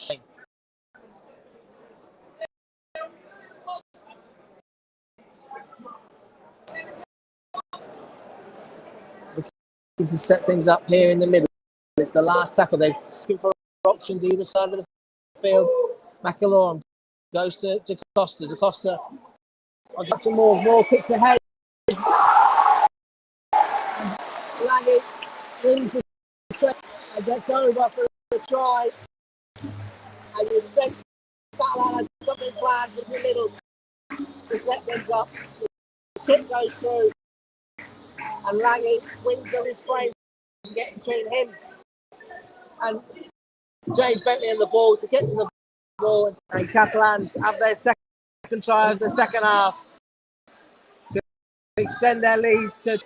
Looking to set things up here in the middle. It's the last tackle. They've skipped for options either side of the field. McAlorum goes to Costa. De Costa on to more kicks ahead. Langy wins the trip and gets over for the try. And you sense Catalans had something planned in the middle to set things up. The kick goes through, and Langy wins on his frame to get between him and James Bentley and the ball to get to the ball. And Catalans have their second try of the second half to extend their leads to.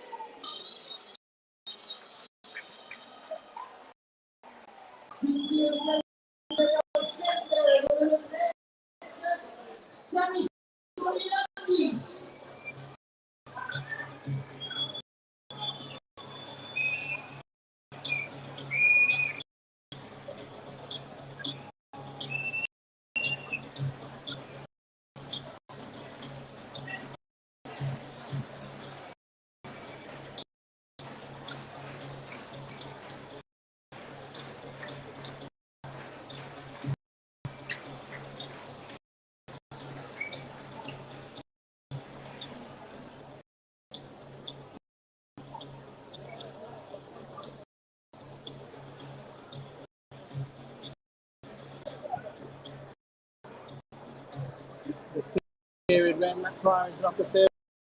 Period where Matt Pryor is off the field.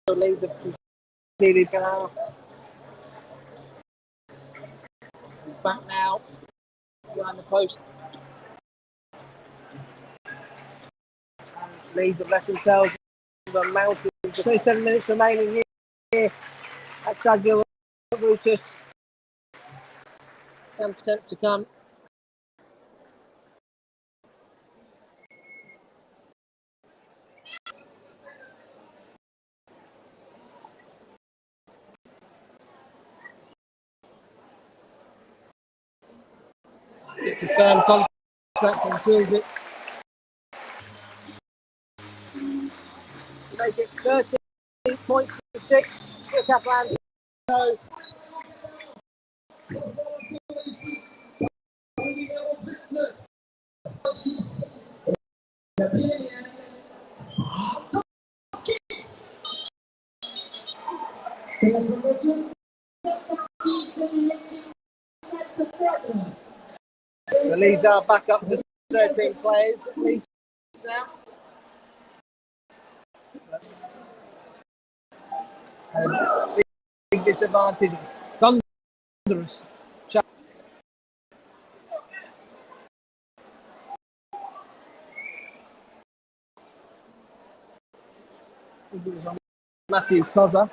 Leeds have conceded half. He's back now behind the post. And Leeds have left themselves with a mountain. 27 minutes remaining here at Stade Gilbert Brutus. 10% to come. It's a firm contact and drills it to make it 13 points to 6 for Catalans. So, so Leeds are back up to 13 players at least now. And a big disadvantage. Thunderous. It was on Matthew Cozza.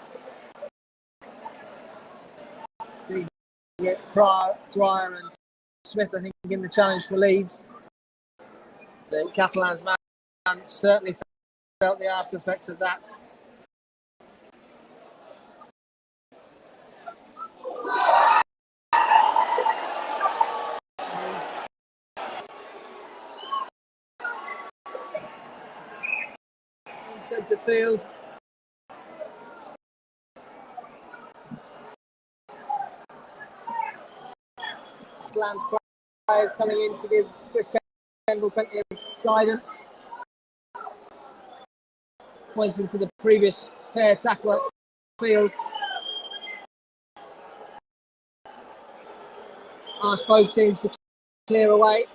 Yet Dwyer and Smith, I think, in the challenge for Leeds. The Catalans man certainly felt the after effects of that. Leeds. In centre field. Catalans players coming in to give Chris Kendall plenty of guidance, pointing to the previous fair tackle at field. Asked both teams to clear away.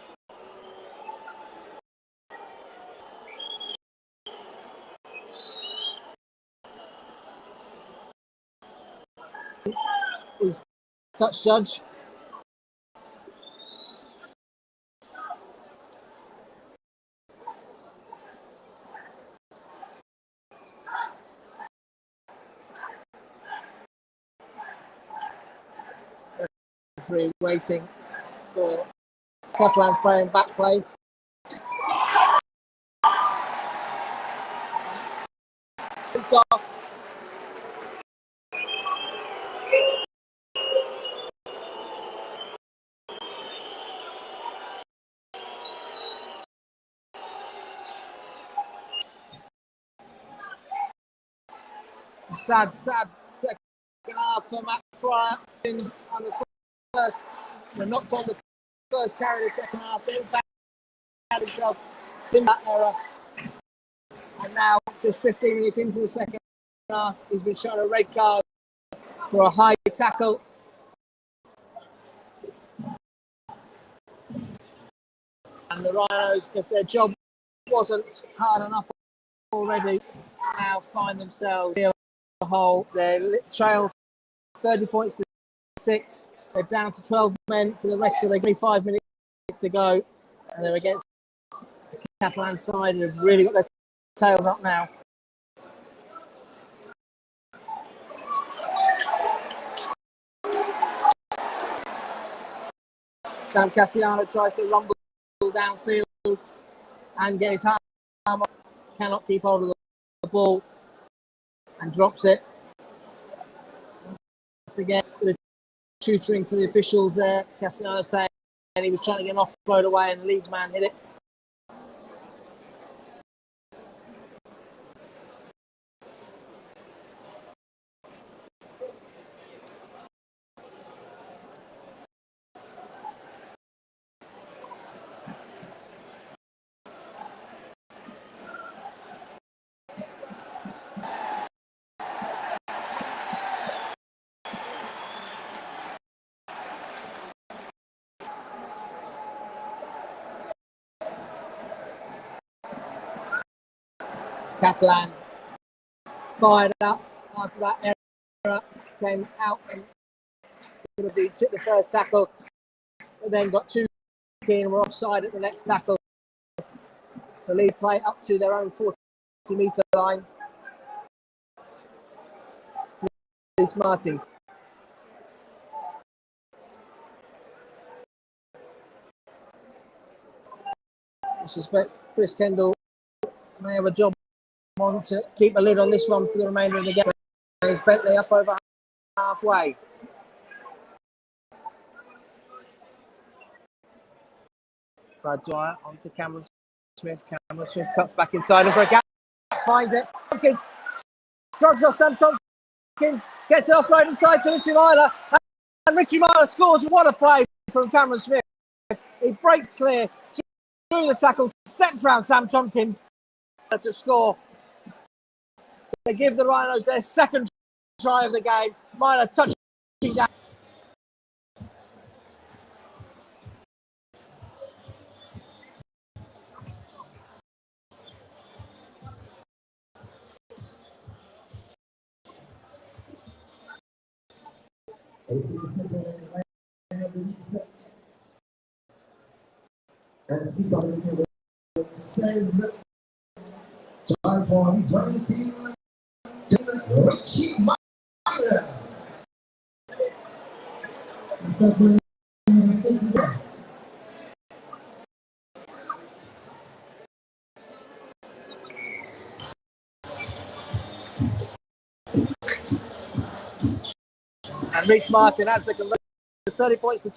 Is touch judge. Referee waiting for Catalans playing back play. It's off. Sad second half for Matt Pryor on the first. They're knocked on the first carry of the second half. Then back had himself similar error, and now just 15 minutes into the second half, he's been shown a red card for a high tackle. And the Rhinos, if their job wasn't hard enough already, now find themselves in a hole. They trail 30 points to 6. They're down to 12 men for the rest of the 25 minutes to go. And they're against the Catalan side who have really got their tails up now. Sam Cassiano tries to rumble downfield and get his arm up. Cannot keep hold of the ball and drops it. Once again, tutoring for the officials there. Cassiano saying he was trying to get an offload away and the Leeds man hit it. Catalans fired up after that error, came out and he took the first tackle, but then got too keen and were offside at the next tackle. So Leeds play up to their own 40-metre line. Reece Martin. I suspect Chris Kendall may have a job on to keep a lid on this one for the remainder of the game. He's Bentley up over halfway. Brad Dwyer onto Cameron Smith. Cameron Smith cuts back inside and for a gap. Finds it. Tompkins shrugs off Sam Tompkins. Gets the offload inside to Richie Myler. And Richie Myler scores. What a play from Cameron Smith. He breaks clear through the tackle. Steps round Sam Tompkins to score. They give the Rhinos their second try of the game. Myler touching down. Et c'est l'essai pour les Rhinos de Leeds. Inscrit par le numéro 16. Try for Leeds Rhinos team. Richie Myler. Ça fait le numéro 16. And Reece Martin has the conversion to 30 points to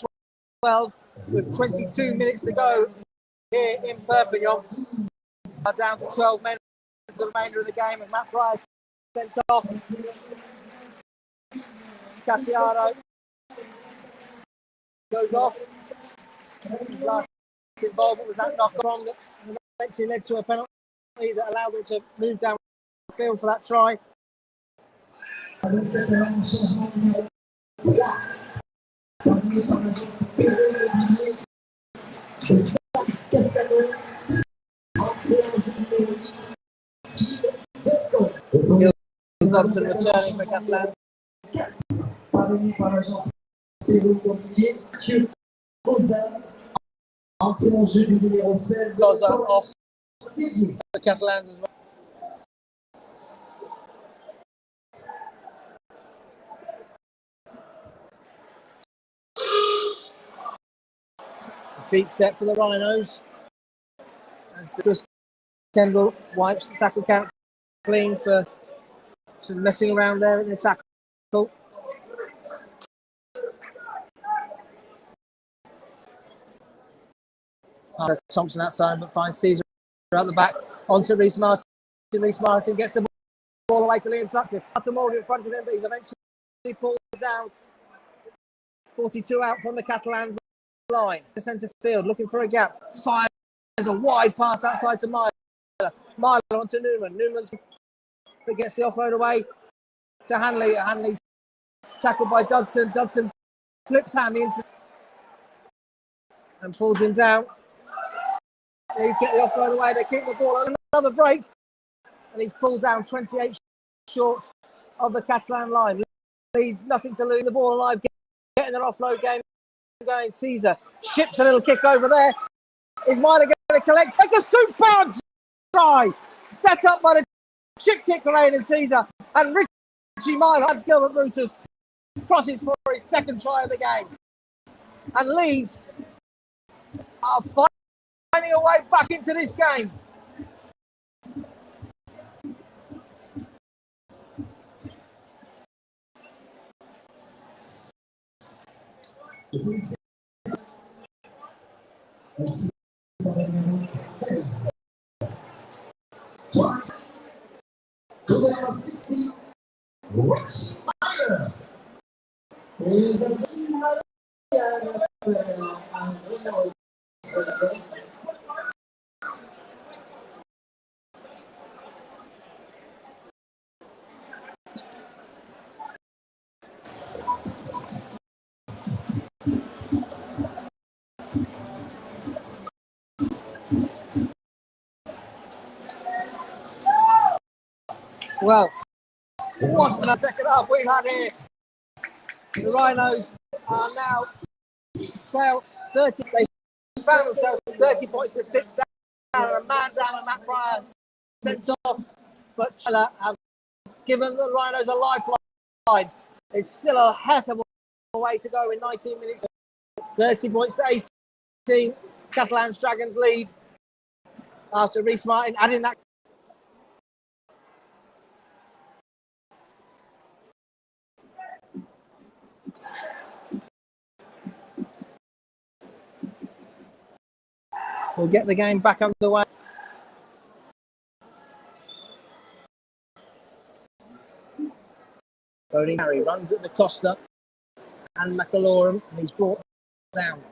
12 with 22 minutes to go here in Perpignan. Down to 12 men for the remainder of the game, and Matt Price sent off. Cassiano goes off. His last involvement was that knock on that eventually led to a penalty that allowed them to move down the field for that try. Dodson returning for Catalans. Parrainé par l'agence immobilier, Mathieu Cozza, entré en jeu du numéro 16. Cozza off for Catalans as well. Beat set for the Rhinos as Chris Kendall wipes the tackle count clean for some messing around there in the tackle. Thompson outside but finds Caesar at the back onto Reece Martin. Reece Martin gets the ball away to Liam Sutcliffe. Martin Morgan in front of him, but he's eventually pulled down. 42 out from the Catalans line. The centre field looking for a gap. Fires a wide pass outside to Myler. Myler onto Newman. Newman gets the offload away to Hanley. Hanley's tackled by Dodson. Dodson flips Hanley into and pulls him down. Leeds get the offload away. They keep the ball. Another break. And he's pulled down 28 short of the Catalan line. Leeds nothing to lose. The ball alive. Getting their offload game going. Caesar ships a little kick over there. Is Myler going to collect? It's a superb try. Set up by the chip kick from Aidan Caesar. And Richie Myler had Gilbert Brutus crosses for his second try of the game. And Leeds are finding a way back into this game. Inscrit par le numéro 16. Try. To the number 60. Richie Myler. Well, what a second half we've had here. The Rhinos are now trail 30. They found themselves 30 points to 6 down, and a man down and Matt Pryor sent off. But have given the Rhinos a lifeline. It's still a heck of a way to go in 19 minutes. 30 points to 18. Catalans Dragons lead after Reece Martin adding that. will get the game back underway. Bodie Harry runs at the Costa and McAlorum, and he's brought down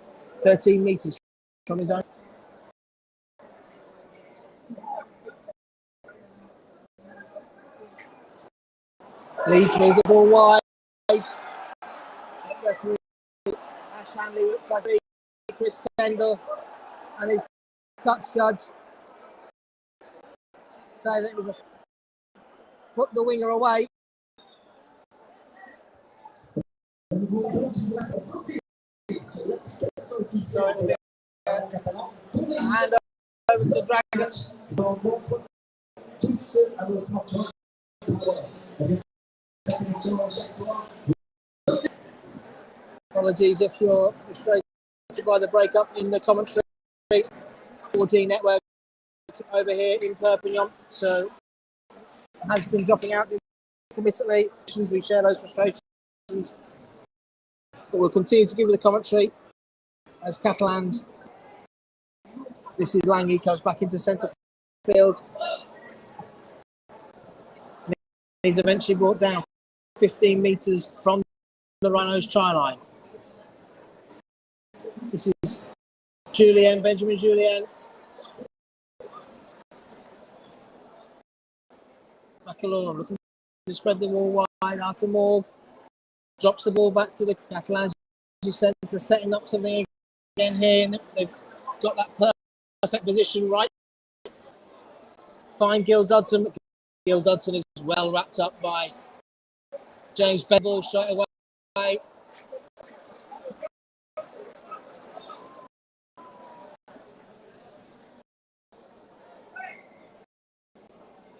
13 metres from his own. Leeds move the ball wide. Referee Ash Hanley looks like Chris Kendall and his touch judge say that it was a put the winger away. And over to Dragons. Apologies if you're frustrated by the breakup in the commentary. 4G network over here in Perpignan, so has been dropping out intermittently. We share those frustrations, but we'll continue to give you the commentary as Catalans. This is Lange, comes back into centre field. He's eventually brought down 15 metres from the Rhinos try line. This is Benjamin Julien. McAlorum looking to spread the ball wide out to Morg. Drops the ball back to the Catalans. Centre setting up something again here. And they've got that perfect position right. Find Gil Dodson. Gil Dodson is well wrapped up by James Bell. Ball straight away.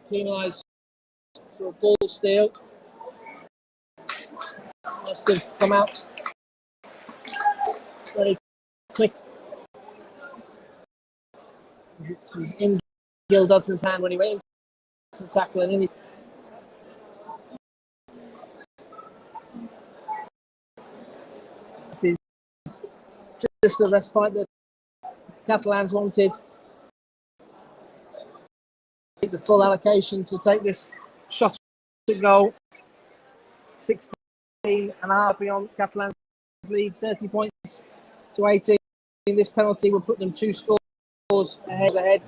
Penalised for a ball steal. Must have come out very quick. It was in Gil Dodson's hand when he went into the tackle and in. This is just the respite that Catalans wanted. The full allocation to take this shot to goal. 16 and a half beyond Catalans lead, 30 points to 18. This penalty will put them 2 scores ahead.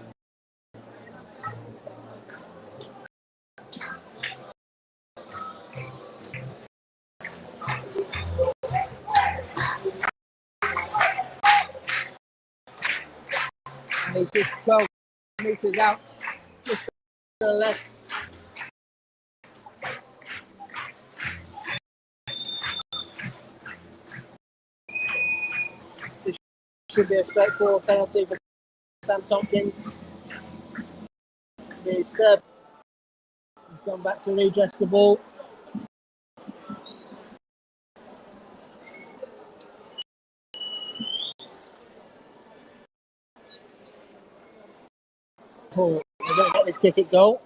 And it's just 12 metres out, just to the left. This should be a straightforward penalty for Sam Tompkins. He's third. He's gone back to redress the ball. They're going to get this kick at goal.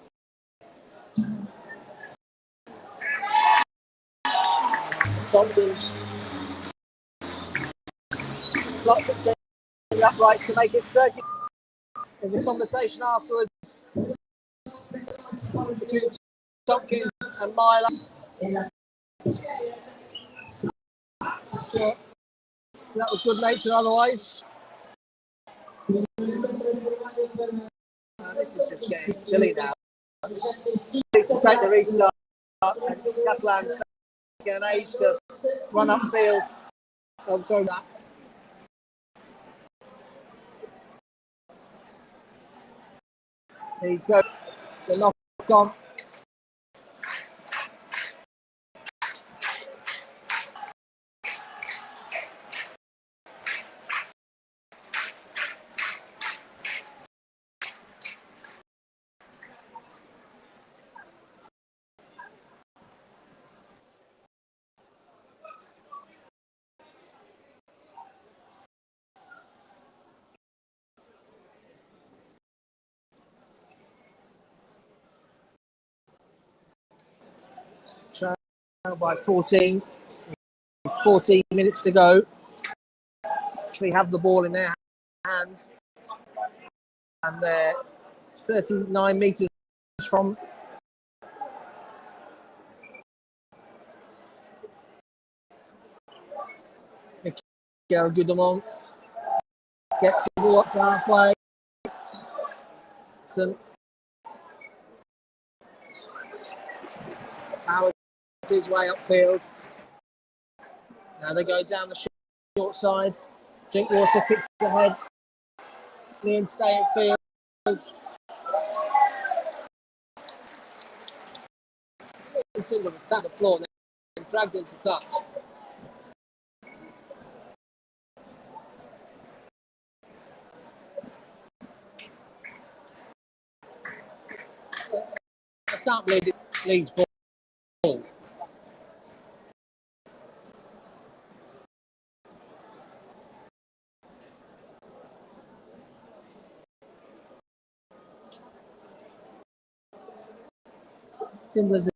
Tompkins slots it to the upright to make it 30. There's a conversation afterwards between Tompkins and Myler. That was good nature otherwise. This is just getting silly now. Need to take the restart, and Catalans taking an age to run upfield. Oh, sorry, that. Needs to go to knock on. By 14 minutes to go. Actually have the ball in their hands. and they're 39 metres from. Miguel Goudemont gets the ball up to halfway. Howard his way upfield. Now they go down the short side. Drinkwater kicks ahead. Liam stay in field. Timber was tapped the floor and dragged into touch. I can't believe it Leeds ball. Timbers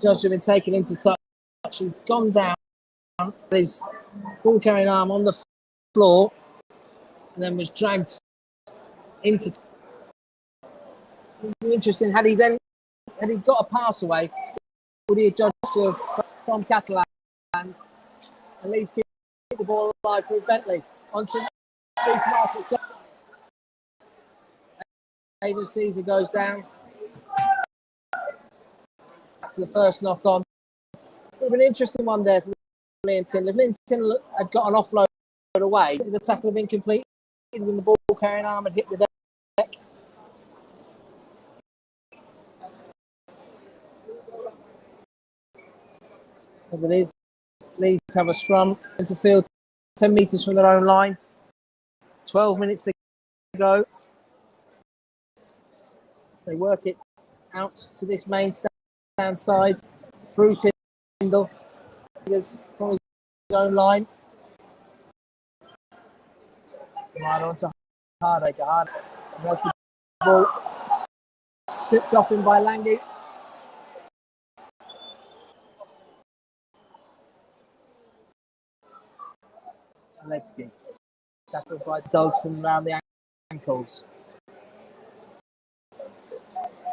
Josh have been taken into touch and gone down. His ball carrying arm on the floor and then was dragged into. Interesting. Had he got a pass away, would he have judged to have from Catalans and Leeds keep the ball alive through Bentley onto Reece Martin's. Aidan Caesar goes down. Back to the first knock on. It would have been an interesting one there for Linton. If Linton had got an offload away, the tackle had been completed when the ball carrying arm had hit the deck. As it is, Leeds have a scrum into field 10 metres from their own line. 12 minutes to go. They work it out to this main stand side through Tyndall from his own line. Right on to Hardacre. And that's the ball stripped off him by Lange. Ledsky. Tackled by Dodson around the ankles.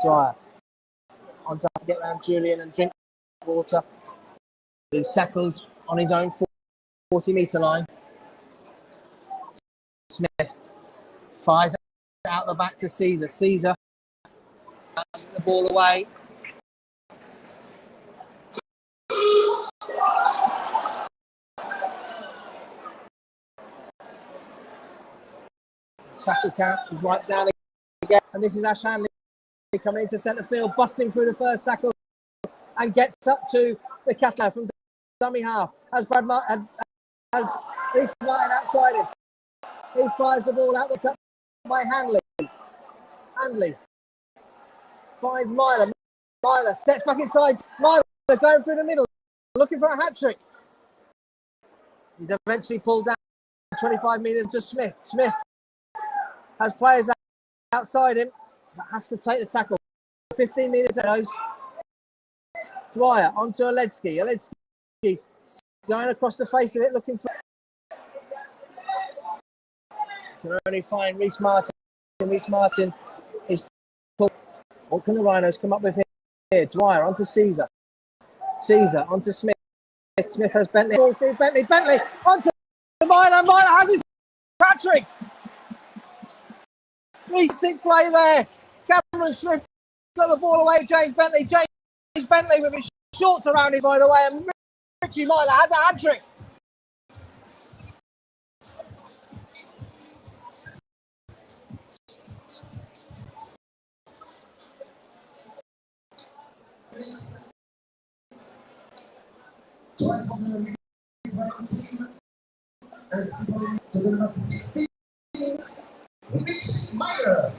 Dwyer. On top to get around Julian and Drinkwater. He's tackled on his own 40-metre line. Smith fires out the back to Caesar. Caesar the ball away. Tackle count is wiped down again, and this is Ash Hanley coming into centre field, busting through the first tackle and gets up to the Catalan from dummy half. As Reece Martin outside him, he fires the ball out the top by Hanley. Hanley finds Myler. Myler steps back inside. Myler going through the middle, looking for a hat trick. He's eventually pulled down 25 metres to Smith. Smith has players outside him, but has to take the tackle. 15 metres out. Dwyer onto Ledsky. Ledsky going across the face of it, looking for. Can only find Reece Martin. Reece Martin is pulled. What can the Rhinos come up with here? Dwyer onto Caesar. Caesar onto Smith. Smith has Bentley. Ball through Bentley. Bentley onto Myler. Myler has his hat trick. Stick play there. Cameron Swift got the ball away. James Bentley with his shorts around him, by the way, and Richie Myler has a hat trick. Team as to the number 16. Mitch Meyer.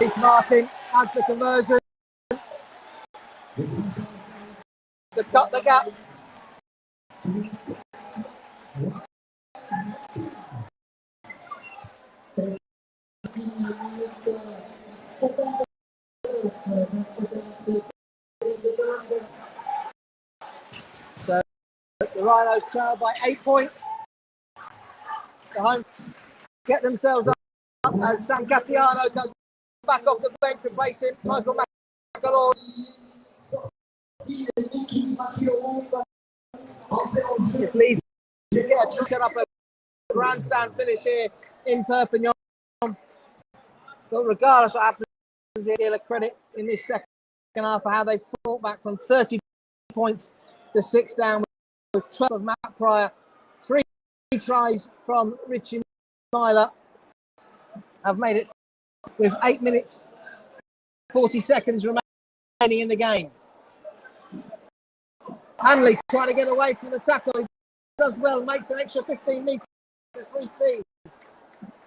Reece Martin adds the conversion to cut the gap. So the Rhinos trail by 8 points. The home get themselves up as Sam Cassiano comes back off the bench, replacing Michael McAloor. If Leeds get a set up a grandstand finish here in Perpignan, but regardless what happens, here, a credit in this second half for how they fought back from 30 points to 6 down with 12 of Matt Pryor. 3 tries from Richie Myler have made it with 8 minutes 40 seconds remaining in the game. Hanley trying to get away from the tackle. He does well, makes an extra 15 metres for his team.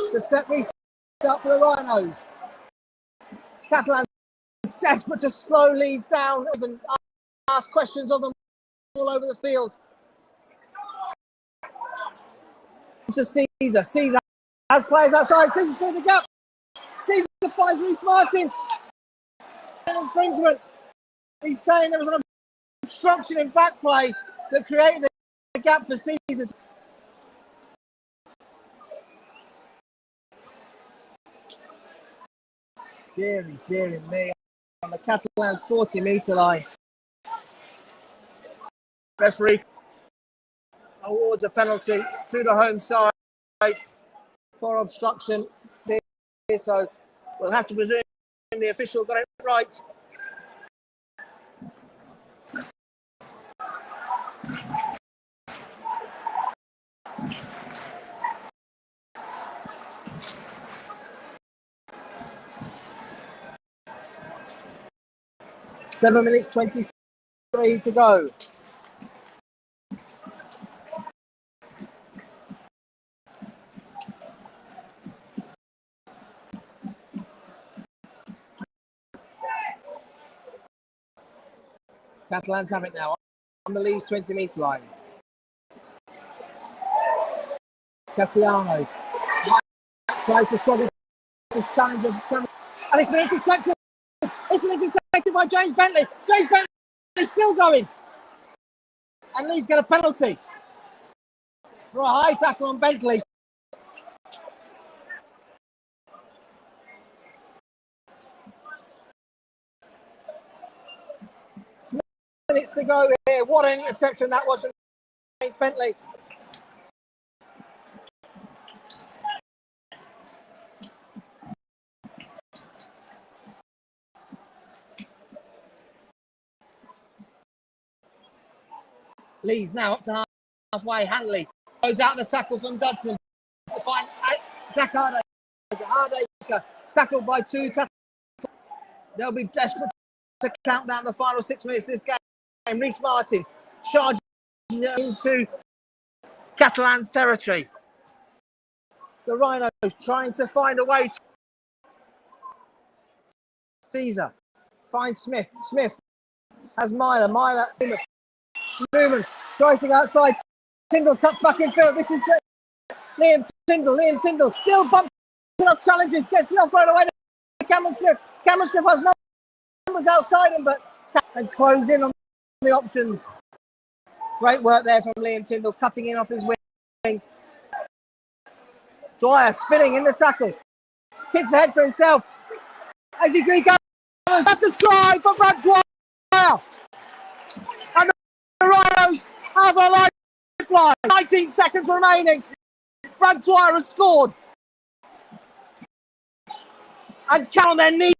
It's a set restart for the Rhinos. Catalans desperate to slow Leeds down, even ask questions of them all over the field. To Caesar. Caesar has players outside. Caesar's through the gap. Caesar finds Reece Martin. An infringement. He's saying there was an obstruction in back play that created the gap for Caesar. Dearly me. On the Catalans 40-metre line. Referee awards a penalty to the home side for obstruction. So we'll have to presume the official got it right. Seven minutes 23 to go. Catalans have it now on the Leeds 20-metre line. Cassiano tries to struggle this challenge of and it's been intercepted. It's been intercepted by James Bentley. James Bentley is still going. And Leeds get a penalty for a high tackle on Bentley. Minutes to go here. What an interception that was from James Bentley. Leeds now up to halfway. Hanley goes out the tackle from Dodson to find Zach Hardaker. Tackled by 2. They'll be desperate to count down the final 6 minutes of this game. Reece Martin charges into Catalans territory. The Rhinos trying to find a way. Caesar finds Smith. Smith has Myler. Newman tries to go outside. Tyndall cuts back in field. This is Liam Tyndall still bumping off challenges. Gets it off right away to Cameron Smith. Cameron Smith has numbers outside him, but and close in on the options. Great work there from Liam Tyndall, cutting in off his wing. Dwyer spinning in the tackle. Kicks ahead for himself. As he goes, that's a try for Brad Dwyer. And the Rhinos have a lifeline. 19 seconds remaining. Brad Dwyer has scored. And count on their knees.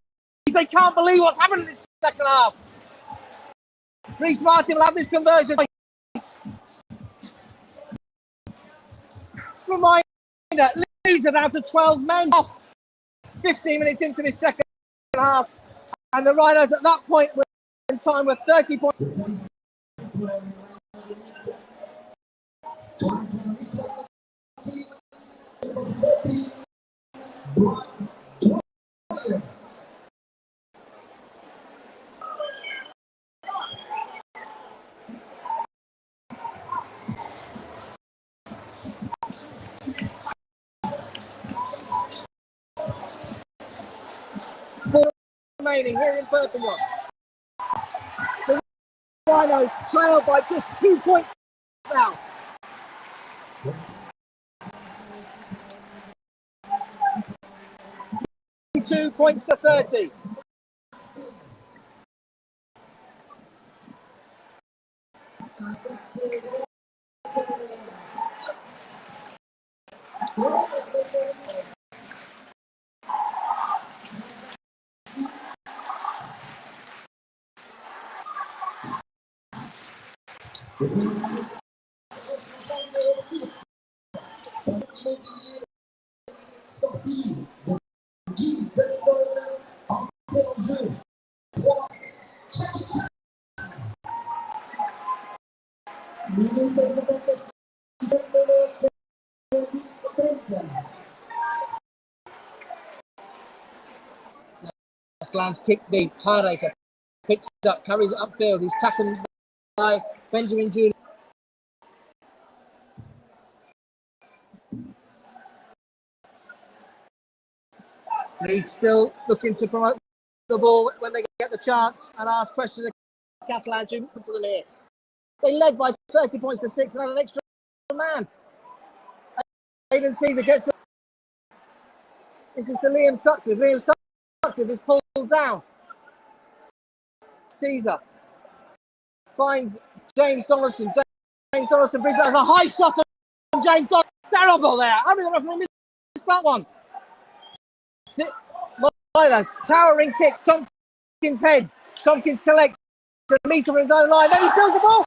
They can't believe what's happened in this second half. Reece Martin will have this conversion. Reminder, Leeds are down to 12 men off 15 minutes into this second half. And the Rhinos at that point were in time with 30 points. remaining here in Perpignan. The Rhinos trail by just 2 points now. 2 points to 30. Sortie de Guy Benson, entrée en jeu. 3. Minuto 76, servizio 30. Catalans kick deep. Carraker picks it up, carries it upfield. He's tackled by Benjamin Jr. Leeds still looking to promote the ball when they get the chance and ask questions of Catalans who come to them here. They led by 30 points to 6 and had an extra man. Aidan Caesar gets the... This is to Liam Sutcliffe. Liam Sutcliffe is pulled down. Caesar finds James Donaldson. James Donaldson brings it as a high shot on James Donaldson. Terrible there. Only the referee missed that one. Myler, towering kick. Tompkins' head. Tompkins collects a metre from his own line. Then he spills the ball.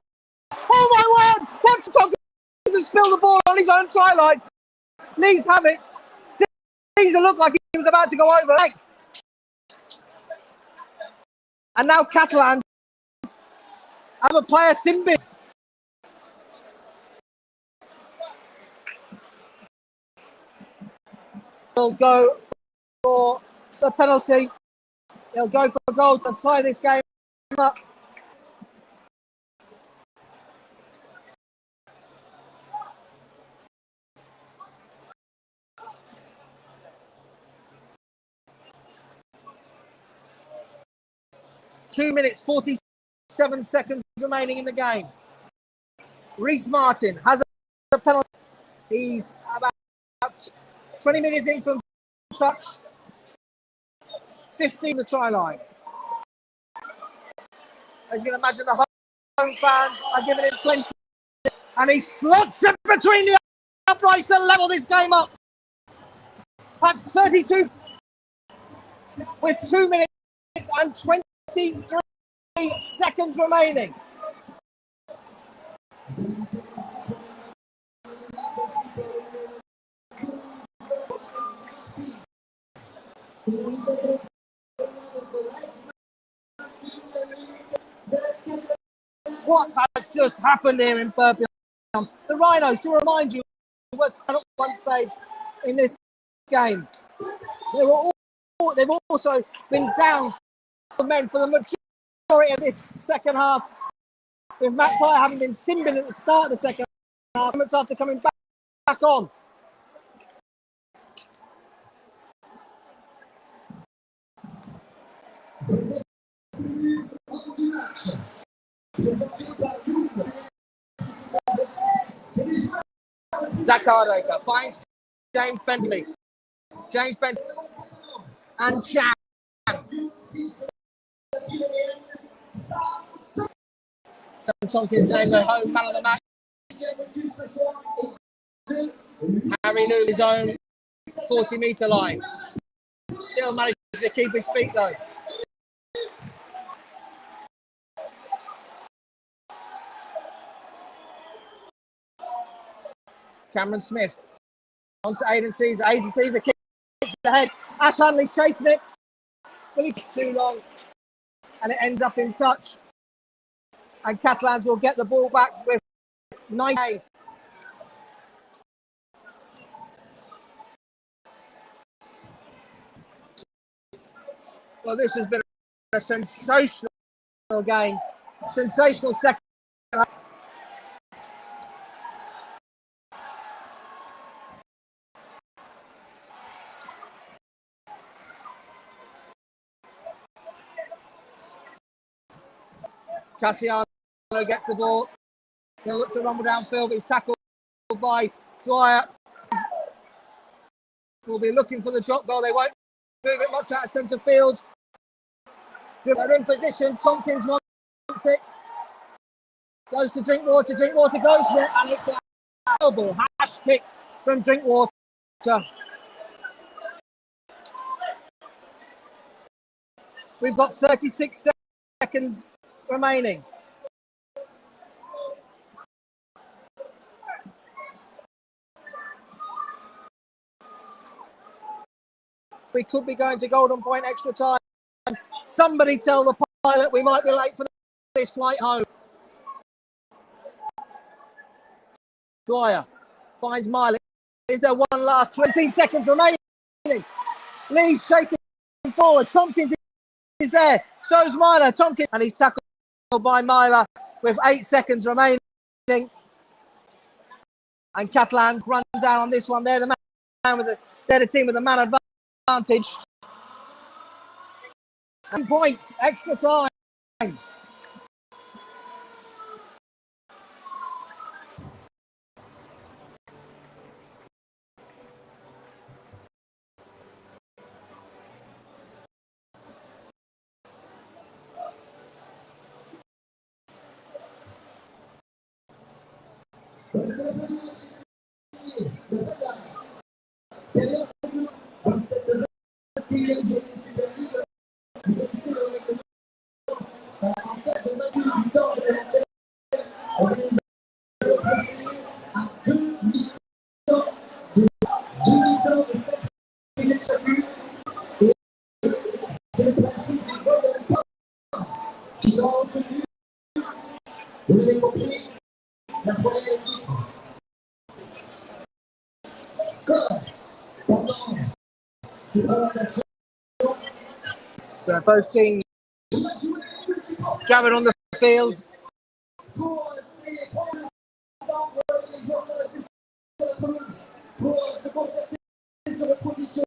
Oh my word! What Tompkins has spilled the ball on his own try line. Leeds have it. Caesar looked like he was about to go over. And now Catalans have a player Simbi. He'll go for the penalty. He'll go for a goal to tie this game up. Two minutes, 47 seconds remaining in the game. Reece Martin has a penalty. He's about 20 minutes in from touch. 15 the try line. As you can imagine, the home fans are giving him plenty. And he slots it between the uprights to level this game up. That's 32 with 2 minutes and 23 seconds remaining. What has just happened here in Perpignan? The Rhinos, to remind you, were at one stage in this game. They've also been down men for the majority of this second half, with Matt Pryor having been simbing at the start of the second half, moments after coming back on. Zakhareka finds James Bentley. James Bentley and Chan. Sam Tompkins named the home man of the match. Harry knew his own 40-metre line. Still manages to keep his feet though. Cameron Smith onto Aidan Caesar. Aidan Caesar kicks ahead. Ash Hanley's chasing it. But it's too long. And it ends up in touch. And Catalans will get the ball back with 9. Well, this has been a sensational game. Sensational second half. Cassiano gets the ball. He'll look to rumble downfield, but he's tackled by Dwyer. Will be looking for the drop goal. They won't move it much out of centre field. They're in position. Tompkins wants it. Goes to Drinkwater. Drinkwater goes for it, and it's a elbow hash kick from Drinkwater. We've got 36 seconds remaining. We could be going to Golden Point extra time. Somebody tell the pilot we might be late for this flight home. Dwyer finds Miley. Is there one last 20 seconds remaining? Leeds chasing forward. Tompkins is there. So's Myler. Tompkins, and he's tackled by Myler with 8 seconds remaining. And Catalans run down on this one. They're the team with the man advantage. And points, extra time. C'est la fin du match ici. La fin de la période dans cette 21e journée de Super League. Vous connaissez le règlement. En cas de match du temps réglementaire, on va nous procéder à 2 mi-temps de 5 minutes chacune. Et c'est le principe du Golden Point qu'ils ont retenu. Vous l'avez compris. La première équipe score pendant ces prolongations. So both teams gathered on the field. Pour ces instants, les joueurs sont restés sur la pelouse pour se concerter, se repositionner.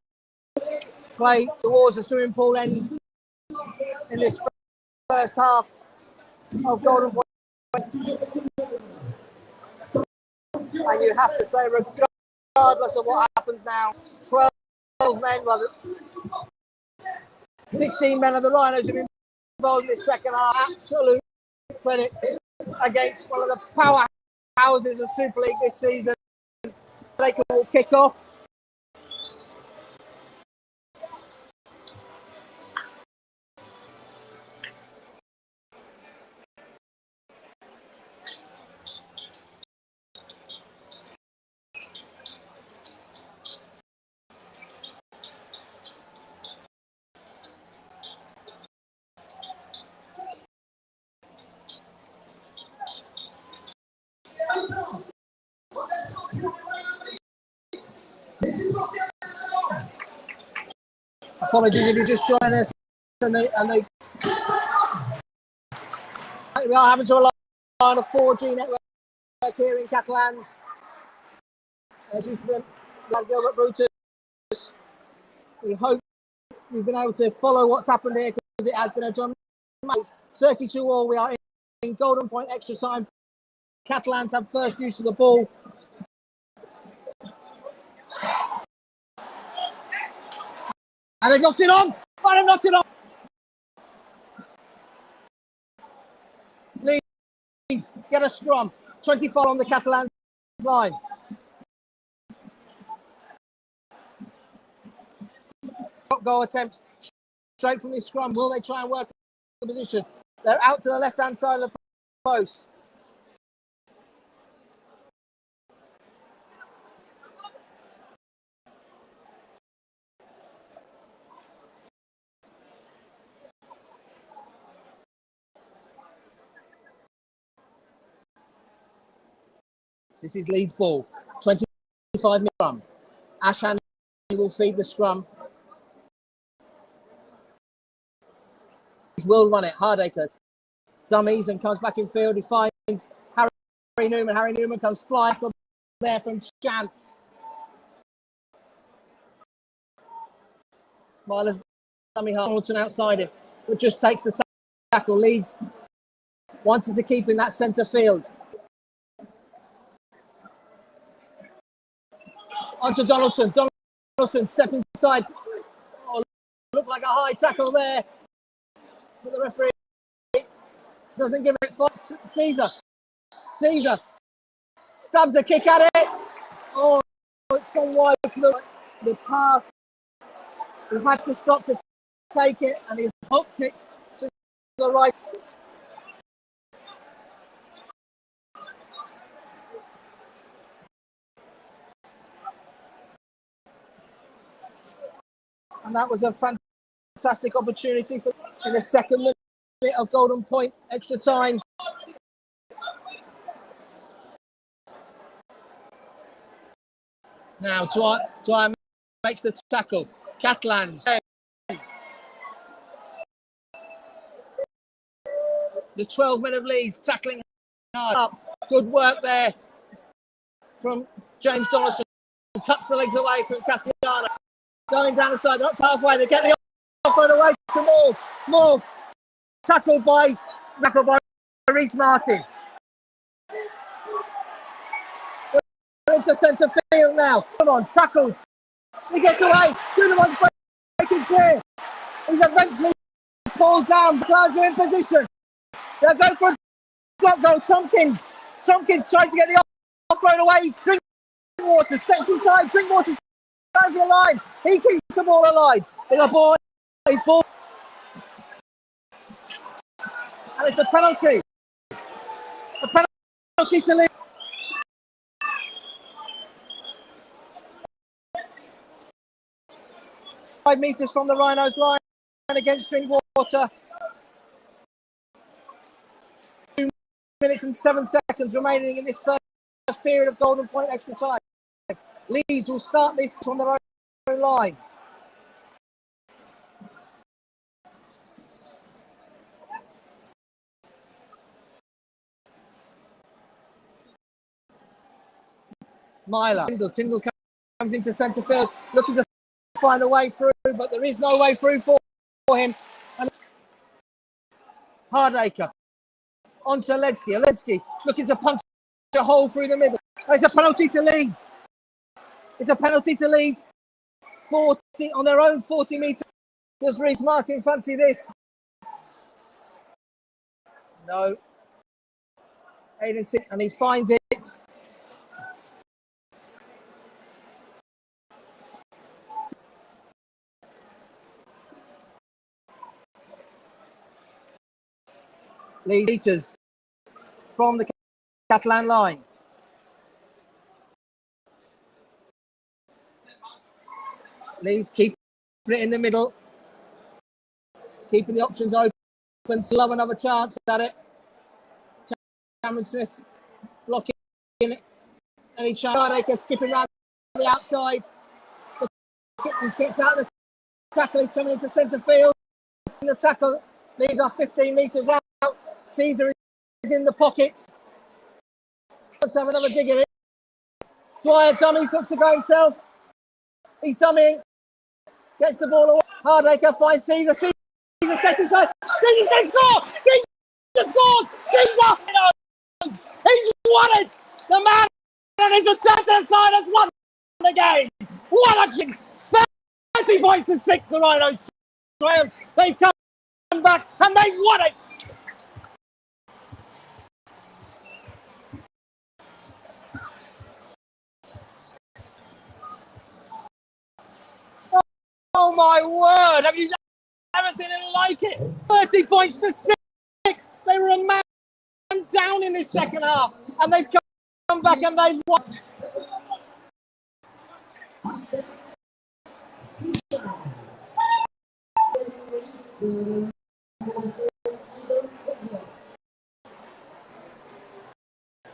Play towards the swimming pool end in this first half of Golden Point. And you have to say, regardless of what happens now, 12 men, well, 16 men of the Rhinos have been involved in this second half. Absolute credit against one of the powerhouses of Super League this season. They can all kick off. Apologies if you just joined us and we are having to rely on a 4G network here in Catalans. Due to the Stade Gilbert Brutus. We hope we've been able to follow what's happened here because it has been a dramatic match. 32 all. We are in Golden Point extra time. Catalans have first use of the ball. And they've knocked it on. Oh, they've knocked it on. Leeds get a scrum. 24 on the Catalans line. Goal attempt straight from the scrum. Will they try and work the position? They're out to the left-hand side of the post. This is Leeds ball. 25 minute scrum. Ash Hanley will feed the scrum. Will run it. Hardacre dummies and comes back in field. He finds Harry Newman. Harry Newman comes flying there from Chan. Myler's dummy Hamilton outside it, but just takes the tackle. Leeds wanted to keep in that centre field. Onto Donaldson. Donaldson stepping inside. Oh, looked like a high tackle there. But the referee doesn't give it for Caesar. Caesar stabs a kick at it. Oh, it's gone wide to the pass. He had to stop to take it, and he hooked it to the right. And that was a fantastic opportunity for in the second minute of Golden Point extra time. Now Dwyer makes the tackle. Catalans. The 12 men of Leeds tackling hard up. Good work there from James Donaldson. Cuts the legs away from Cassiano. Going down the side, up to halfway. They get the offload away to Moore. Tackled by Reece Martin. We're into centre field now. Come on, tackled. He gets away. Through the one breaking clear. He's eventually pulled down. Clouds are in position. They'll go for a drop goal. Tompkins tries to get the offload away. Drinkwater steps inside. Drinkwater's over the line. He keeps the ball alive. The ball is ball. And it's a penalty. A penalty to Leeds. 5 metres from the Rhinos line against Drinkwater. 2 minutes and 7 seconds remaining in this first period of Golden Point extra time. Leeds will start this from their own line. Myler. Tyndall comes into centre field, looking to find a way through, but there is no way through for him. And Hardacre onto Ledsky looking to punch a hole through the middle. It's a penalty to Leeds. It's a penalty to Leeds. 40 on their own 40 metre. Does Reece Martin fancy this? No. Aiden, and he finds it. Leeds from the Catalan line. Leeds keep it in the middle, keeping the options open. Love another chance at it. Cameron Smith blocking it. Any chance? Hardacre skipping around the outside. He gets out the tackle. He's coming into centre field. In the tackle, these are 15 metres out. Caesar is in the pocket. Let's have another dig at it. Dwyer dummies, looks to go himself. He's dummying. Gets the ball away. Hardacre finds Caesar. Caesar steps inside. Caesar steps score! Caesar scored! Caesar! He's won it! The man and his return to the side has won the game! What a ching! 30 points to 6, the Rhinos trail. They've come back and they've won it! Oh my word, have you ever seen anything like it? 30 points to 6. They were a man down in this second half, and they've come back and they've won.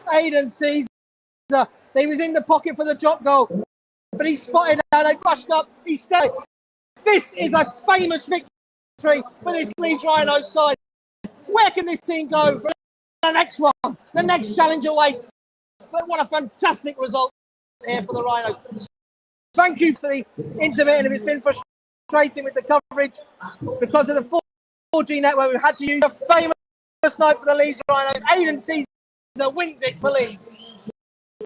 Aiden Caesar, he was in the pocket for the drop goal, but he spotted and they rushed up, he stayed. This is a famous victory for this Leeds Rhinos side. Where can this team go for the next one? The next challenge awaits. But what a fantastic result here for the Rhinos. Thank you for the intermittent. If it's been frustrating with the coverage because of the 4G network, we've had to use a famous First night for the Leeds Rhinos. Aidan Caesar wins it for Leeds.